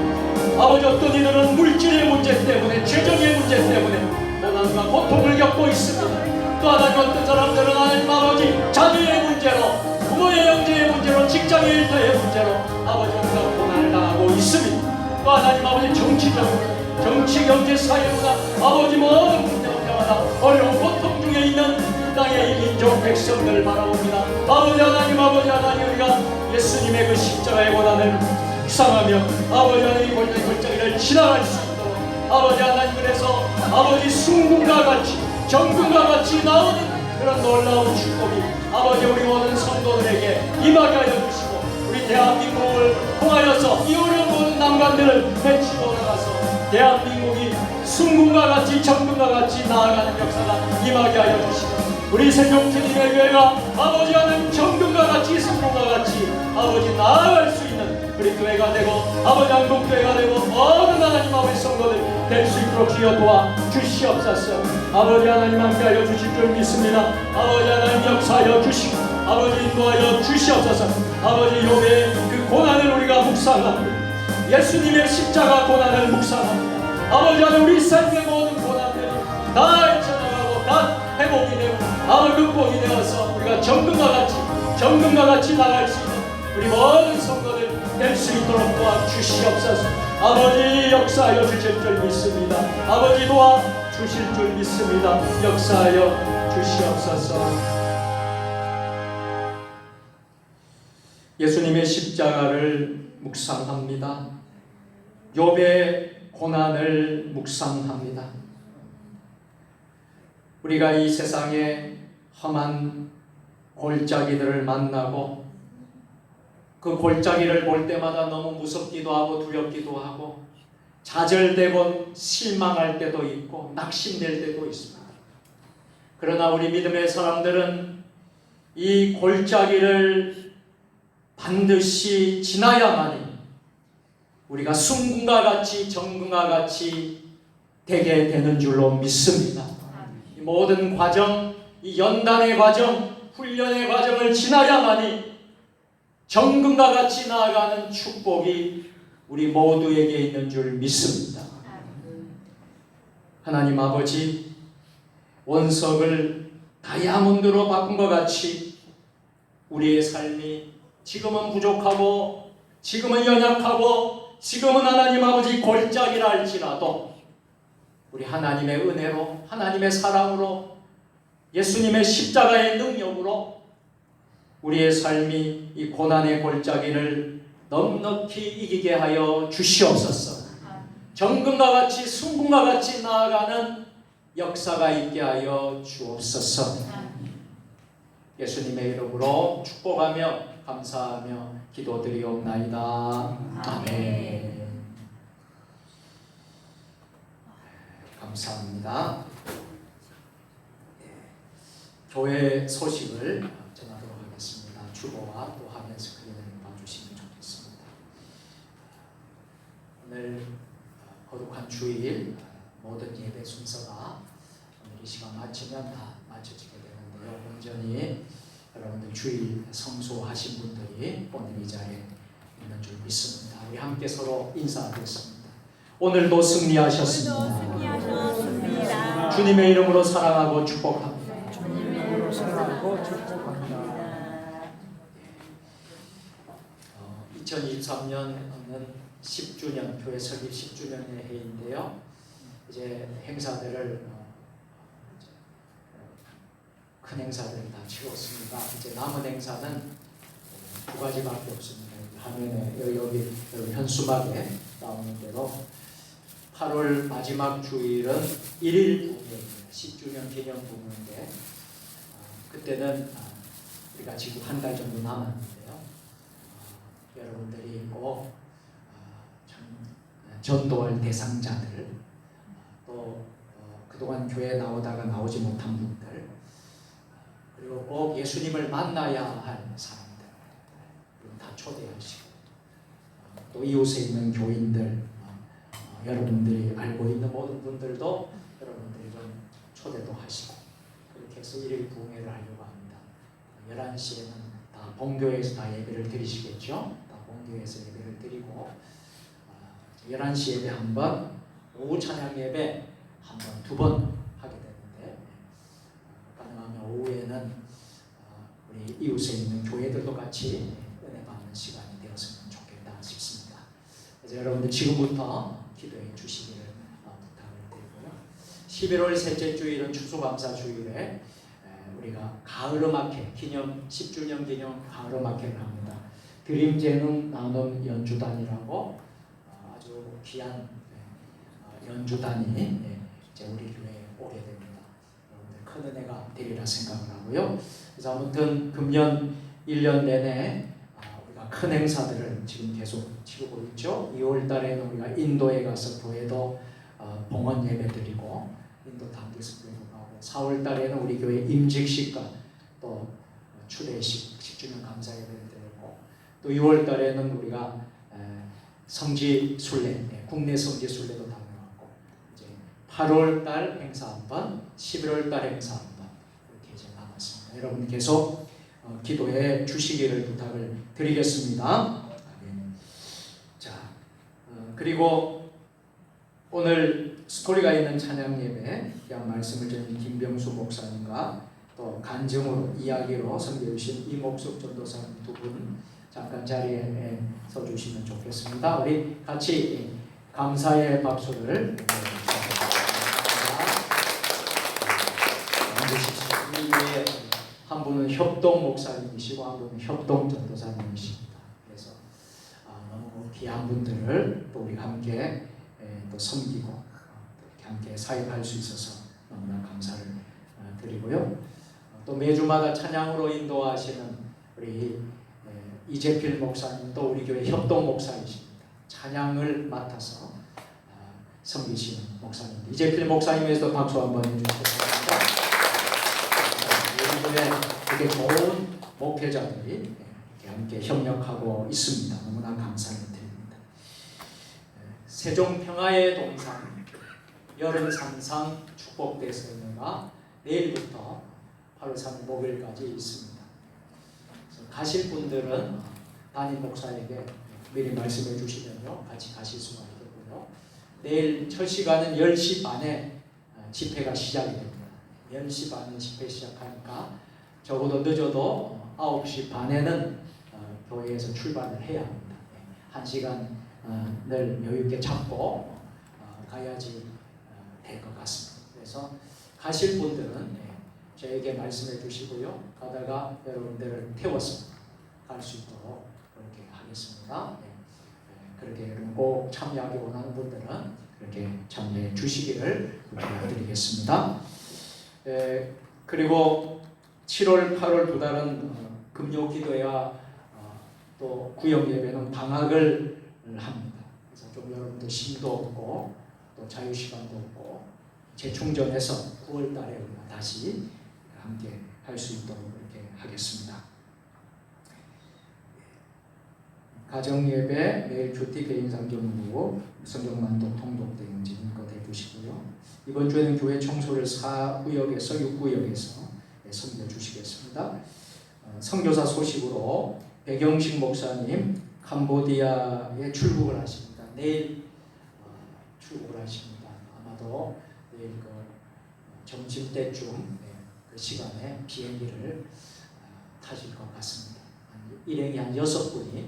아버지, 어떤 이들은 물질의 문제 때문에, 재정의 문제 때문에 고난과 고통을 겪고 있습니다. 또 하나님, 어떤 사람들은 하나님 아버지 자녀의 문제로, 부모의 형제의 문제로, 직장의 일터의 문제로 아버지 우리가 고난을 당하고 있습니다. 또 하나님 아버지 정치, 경제, 사회보다 아버지 모든 문제로 때마다 어려운 고통 중에 있는 땅의 인종 백성들을 바라봅니다. 아버지 하나님, 아버지 하나님, 우리가 예수님의 그 십자가의 고난을 묵상하며 아버지 하나님 골짜기를 지나갈 수 있도록 아버지 하나님, 그래서 아버지 순금과 같이 정금과 같이 나오는 그런 놀라운 축복이 아버지 우리 모든 성도들에게 임하게 하여 주시고, 우리 대한민국을 통하여서 이 어려운 모든 난관들을 헤치고 나가서 대한민국이 순금과 같이 정금과 같이 나아가는 역사가 임하게 하여 주시고 우리 새벽주님의 교회가 아버지 하나님 정금과 같이 순금과 같이 아버지 나아갈 수 있는 우리 교회가 되고 아버지 한국교회가 되고 모든 하나님 아버지 성도들 될 수 있도록 주여 도와 주시옵소서. 아버지 하나님 함께하여 주실 줄 믿습니다. 아버지 하나님 역사하여 주시고 아버지 인도하여 주시옵소서. 아버지 욥의 그 고난을 우리가 묵상합니다. 예수님의 십자가 고난을 묵상합니다. 아버지 하나님 우리 삶의 모든 고난들이 다 헤쳐나가고 다 회복이 되고 아버지 극복이 되어서 우리가 정금과 같이 나갈 수 있는 우리 모든 성도들 될 수 있도록 도와주시옵소서. 아버지 역사하여 주실 줄 믿습니다. 아버지 도와주실 줄 믿습니다. 역사하여 주시옵소서. 예수님의 십자가를 묵상합니다. 욥의 고난을 묵상합니다. 우리가 이 세상에 험한 골짜기들을 만나고 그 골짜기를 볼 때마다 너무 무섭기도 하고 두렵기도 하고 좌절되고 실망할 때도 있고 낙심될 때도 있습니다. 그러나 우리 믿음의 사람들은 이 골짜기를 반드시 지나야만이 우리가 순금과 같이 정금과 같이 되게 되는 줄로 믿습니다. 이 모든 과정, 이 연단의 과정, 훈련의 과정을 지나야만이 정금과 같이 나아가는 축복이 우리 모두에게 있는 줄 믿습니다. 하나님 아버지, 원석을 다이아몬드로 바꾼 것 같이 우리의 삶이 지금은 부족하고 지금은 연약하고 지금은 하나님 아버지 골짜기라 할지라도 우리 하나님의 은혜로 하나님의 사랑으로 예수님의 십자가의 능력으로 우리의 삶이 이 고난의 골짜기를 넉넉히 이기게 하여 주시옵소서. 정금과 같이 순금과 같이 나아가는 역사가 있게 하여 주옵소서. 예수님의 이름으로 축복하며 감사하며 기도드리옵나이다. 아멘. 감사합니다. 교회 소식을 전하도록 하겠습니다. 주보와 또 화면 스크린을 봐주시면 좋겠습니다. 오늘 거룩한 주일 모든 예배 순서가 오늘 이 시간 마치면 다 마쳐지게 되는데요. 온전히 여러분들 주일 성수하신 분들이 오늘 이 자리에 있는 줄 믿습니다. 우리 함께 서로 인사하겠습니다. 오늘도 승리하셨습니다. 주님의 이름으로 사랑하고 축복합니다. 2023년은 10주년, 교회 설립 10주년의 해인데요. 이제 행사들을 큰 행사들을 다 치렀습니다. 이제 남은 행사는 두 가지밖에 없습니다. 화면에 여기 현수막에 나오는 대로 8월 마지막 주일은 1일 부흥회입니다. 10주년 기념 부흥회인데 그때는 우리가 지금 한 달 정도 남았는데요. 여러분들이 꼭 전도할 대상자들 또 그동안 교회에 나오다가 나오지 못한 분들 그리고 꼭 예수님을 만나야 할 사람들 다 초대하시고 또 이웃에 있는 교인들 여러분들이 알고 있는 모든 분들도 여러분들이 좀 초대도 하시고 그렇게 해서 1일 부흥회를 하려고 합니다. 11시에는 다 본교회에서 다 예배를 드리시겠죠. 다 본교회에서 예배를 드리고 11시 예배 한 번, 오후 찬양 예배 한 번, 두 번 하게 되는데 가능하면 오후에는 우리 이웃에 있는 교회들도 같이 은혜 받는 시간이 되었으면 좋겠다 싶습니다. 그래서 여러분들 지금부터 기도해 주시기를 부탁을 드리고요. 11월 셋째 주일은 추수감사 주일에 우리가 가을음악회 기념 10주년 기념 가을음악회를 합니다. 드림재능 나눔 연주단이라고 아주 귀한 연주단이 이제 우리 교회에 오게 됩니다. 여러분들 큰 은혜가 되리라 생각을 하고요. 그래서 아무튼 금년 1년 내내 우리가 큰 행사들을 지금 계속 치르고 있죠. 2월 달에는 우리가 인도에 가서 교회도 봉헌 예배 드리고 인도 단기습회도 가고 4월 달에는 우리 교회 임직식과 또 추대식 10주년 감사 예배를 드리고 또 6월 달에는 우리가 성지 순례, 국내 성지 순례도 다녀왔고 이제 8월 달 행사 한 번, 11월 달 행사 한 번 이렇게 이제 남았습니다. 여러분 계속 기도해 주시기를 부탁을 드리겠습니다. 아멘. 자, 그리고 오늘 스토리가 있는 찬양 예배 그냥 말씀을 전해 김병수 목사님과 또 간증으로 이야기로 섬겨주신 이목숙 전도사님 두 분 잠깐 자리에 서주시면 좋겠습니다. 우리 같이 감사의 박수를 한 분은 협동 목사님이시고 한 분은 협동 전도사님이십니다. 그래서 너무 귀한 분들을 또 우리 함께 또 섬기고 함께 사역할 수 있어서 너무나 감사를 드리고요. 또 매주마다 찬양으로 인도하시는 우리 이재필 목사님도 우리 교회 협동 목사이십니다. 찬양을 맡아서 섬기시는 목사님. 이재필 목사님에서 박수 한번 해주시겠습니다. 우리 교회 되게 좋은 목회자들이 이렇게 함께 협력하고 있습니다. 너무나 감사를 드립니다. 세종평화의 동상 여름 산상 축복대성회가 내일부터 8월 3일 목요일까지 있습니다. 그래서 가실 분들은 담임 목사에게 미리 말씀해 주시면요 같이 가실 수가 있겠고요. 내일 첫 시간은 10시 반에 집회가 시작이 됩니다. 10시 반에 집회 시작하니까 적어도 늦어도 9시 반에는 교회에서 출발을 해야 합니다. 1시간을 여유있게 잡고 가야지 될 것 같습니다. 그래서 가실 분들은 저에게 말씀해 주시고요. 가다가 여러분들을 태워서 갈 수 있도록 그렇게 하겠습니다. 그렇게 여러분 꼭 참여하기 원하는 분들은 그렇게 참여해 주시기를 부탁드리겠습니다. 그리고 7월, 8월 두 달은 금요기도회와 또 구역예배는 방학을 합니다. 그래서 좀 여러분들 힘도 없고 또 자유시간도 없고 재충전해서 9월 달에 우리가 다시 함께 할 수 있도록 이렇게 하겠습니다. 가정예배, 매일 큐티 개인상정부, 성경만독 통독대 응징껏 해주시고요. 이번 주에는 교회 청소를 4구역에서 6구역에서 섬겨주시겠습니다. 선교사 소식으로 백영식 목사님 캄보디아에 출국을 하십니다. 내일 출국을 하십니다. 아마도 내일 점심때쯤 그 시간에 비행기를 타실 것 같습니다. 일행이 한 6분이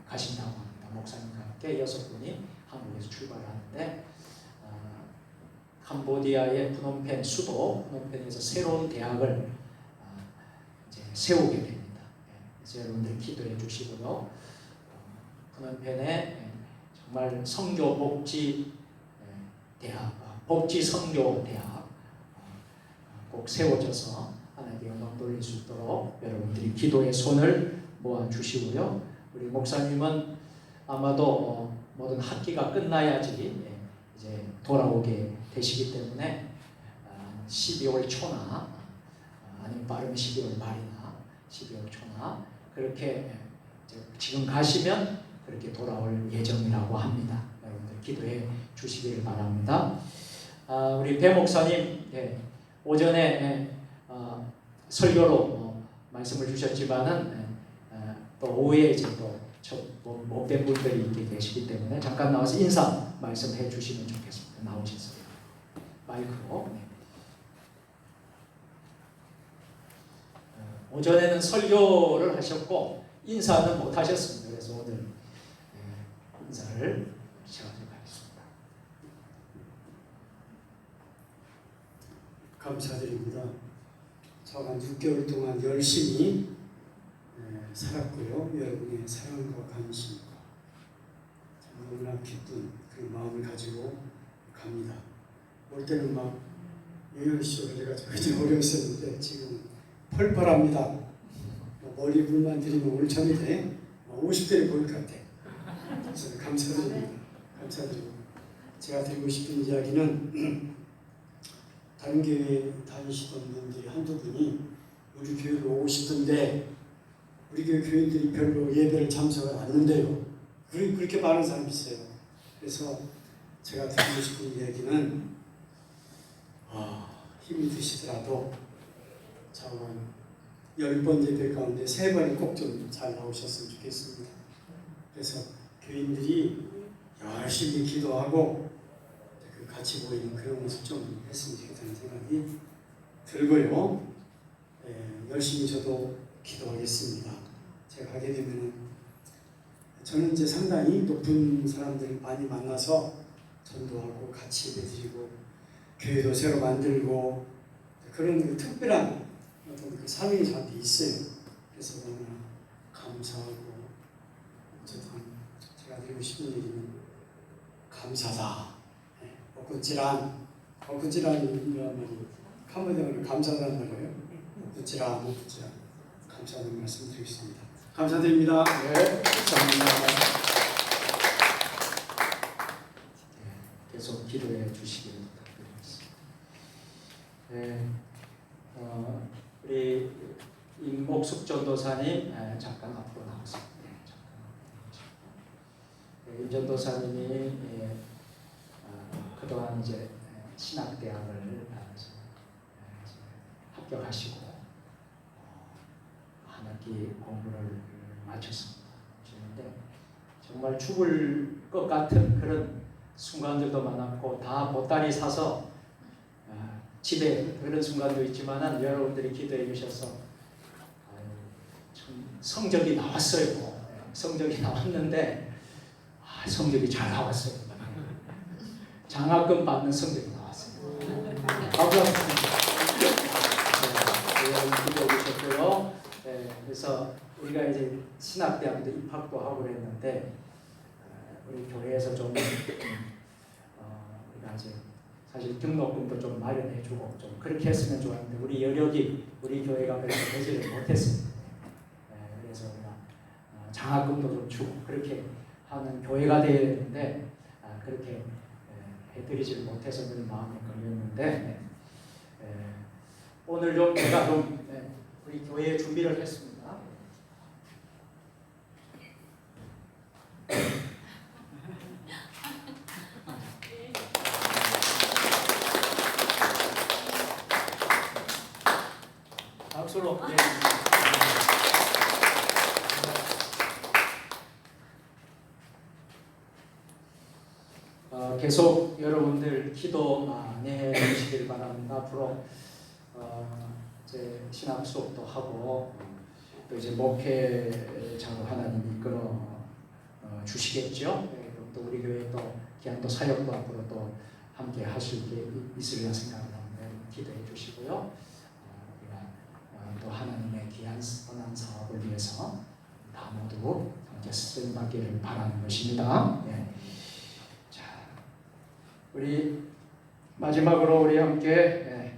가신다고 합니다. 목사님과 함께 6분이 한국에서 출발하는데 캄보디아의 프놈펜 수도 프놈펜에서 새로운 대학을 이제 세우게 됩니다. 그래서 여러분들 기도해 주시고요. 프놈펜에 정말 선교 복지 대학, 복지 선교 대학 꼭 세워져서 하나님께 영광 돌릴 수 있도록 여러분들이 기도의 손을 모아 주시고요. 우리 목사님은 아마도 모든 학기가 끝나야지 이제 돌아오게 되시기 때문에 12월 초나 아니면 빠르면 12월 말이나 12월 초나 그렇게 지금 가시면 그렇게 돌아올 예정이라고 합니다. 여러분들 기도해 주시기를 바랍니다. 우리 배 목사님 오전에 설교로 말씀을 주셨지만은 또 오후에 이제 또 못 뵌 분들이 있게 계시기 때문에 잠깐 나와서 인사 말씀해 주시면 좋겠습니다. 나오셨어요. 마이크로. 오전에는 설교를 하셨고 인사는 못 하셨습니다. 그래서 오늘 인사를 시작하도록 하겠습니다. 감사드립니다. 저는 6개월 동안 열심히 살았고요. 여러분의 사랑과 관심과 너무나 기쁜 그 마음을 가지고 갑니다. 올 때는 막 유연시로 그래가지고 좀 어려웠었는데 지금 펄펄합니다. 머리 물만 들이면 오늘 저녁에 50대를 보일 것 같아요. 저는 감사드립니다. 감사드리고 제가 드리고 싶은 이야기는 다른 교회 다니시던 분들이 한두 분이 우리 교회로 오고 싶은데 우리 교회 교인들이 별로 예배를 참석을 안 한대요. 그렇게 많은 사람이 있어요. 그래서 제가 드리고 싶은 이야기는 힘이 드시더라도 저는 10번 예배 가운데 3번이 꼭 좀 잘 나오셨으면 좋겠습니다. 그래서 교인들이 열심히 기도하고 같이 보이는 그런 모습 좀 했으면 좋겠다는 생각이 들고요. 열심히 저도 기도하겠습니다. 제가 가게 되면은 저는 이제 상당히 높은 사람들 많이 만나서 전도하고 같이 예배드리고 교회도 새로 만들고 그런 그 특별한 어떤 그 사명이 저한테 있어요. 그래서 너무나 감사하고 어쨌든 제가 드리고 싶은 얘기는 감사다. 엎굿지란 말이 캄보디아어로 감사하다는 말이에요. 엎굿지란 감사하다는 말씀 드리겠습니다. 감사드립니다. 네, 감사합니다. 계속 기도해 주시길 부탁드리겠습니다. 우리 임목숙 전도사님 잠깐 앞으로 나오세요. 임 전도사님이 그동안 이제 신학대학을 합격하시고 한 학기 공부를 마쳤습니다. 정말 죽을 것 같은 그런 순간들도 많았고 다 보따리 사서 집에 그런 순간도 있지만은 여러분들이 기도해 주셔서 참 성적이 나왔어요. 성적이 나왔는데 성적이 잘 나왔어요. 장학금 받는 성적이 나왔어요. 감사합니다. 기도해 주셨고요. 그래서 우리가 이제 신학대학도 입학도 하고 그랬는데 우리 교회에서 좀 우리가 이제 사실 등록금도 좀 마련해주고 좀 그렇게 했으면 좋았는데 우리 여력이 우리 교회가 그렇게 되지를 못했습니다. 그래서 우리가 장학금도 좀 주고 그렇게 하는 교회가 되어야 되는데 그렇게 해드리질 못해서 늘 마음에 걸렸는데 오늘 좀 제가 좀 우리 교회에 준비를 했습니다. 박수로. 계속 여러분들 기도 많이 해주시길 바랍니다. 앞으로 이제 신학 수업도 하고 또 이제 목회자로 하나님이 이끌어 주시겠죠. 또 우리 교회 또 귀한 또 사역도 앞으로 또 함께 하실 게 있으리라 생각하는데 기도해 주시고요. 우리가 또 하나님의 귀한 선한 사업을 위해서 다 모두 함께 쓰임 받기를 바라는 것입니다. 자, 우리 마지막으로 우리 함께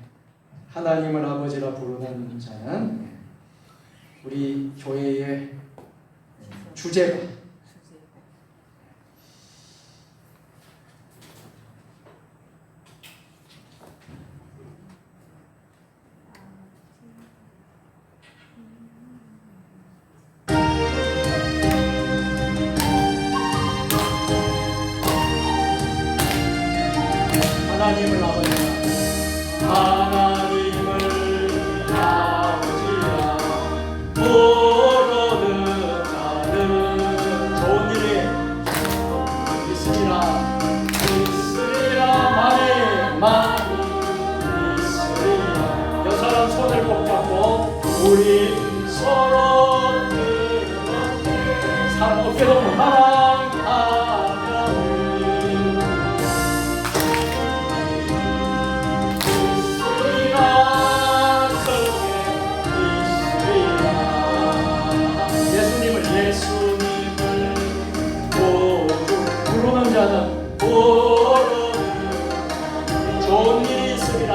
하나님을 아버지라 부르는 자는 우리 교회의 주제가 하나님을 아버지라 부르는 자는 좋은 일이 있으리라 많이 있으리라. 여사람 손을 꼭 잡고 우리 서로 사랑 어깨도 사랑하자니 예수님을 부르는 자는 좋은 일이 있으리라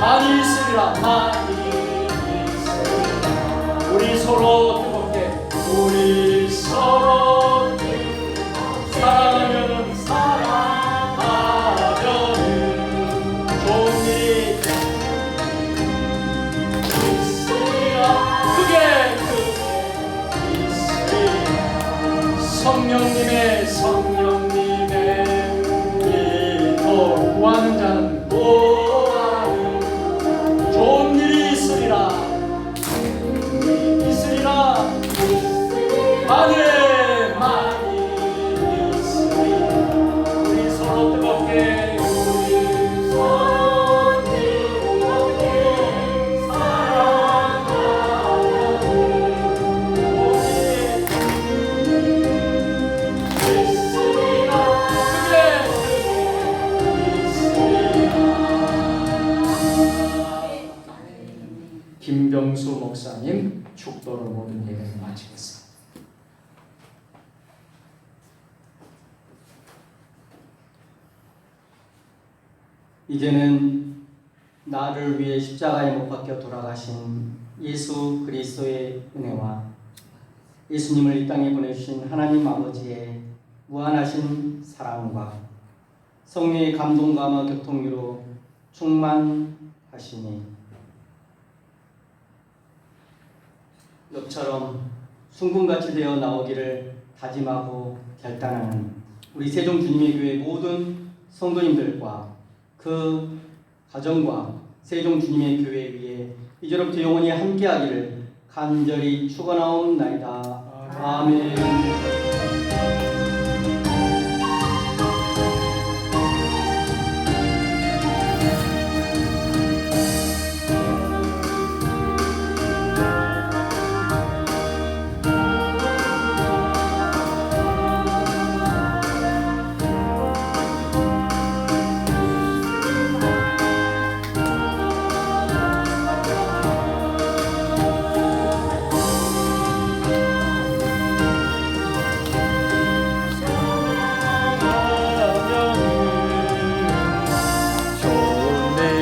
많이 있으리라 많이 있으리라 서로 뜨겁게 우리 서로 사랑하면은 좋은 일이 있으리라. 크게 있으리라. 성령님의 이도 구하는 자는 좋은 일이 있으리라. 많이 있으리라. 우리 서로 뜨겁게 김병수 목사님 축도로 모든 예배를 마치겠습니다. 이제는 나를 위해 십자가에 못 박혀 돌아가신 예수 그리스도의 은혜와 예수님을 이 땅에 보내주신 하나님 아버지의 무한하신 사랑과 성령의 감동감화 교통으로 충만하시니 엽처럼 순금같이 되어 나오기를 다짐하고 결단하는 우리 세종 주님의 교회 모든 성도님들과 그 가정과 세종 주님의 교회 위에 이제로부터 영원히 함께하기를 간절히 축원하옵나이다. 아멘.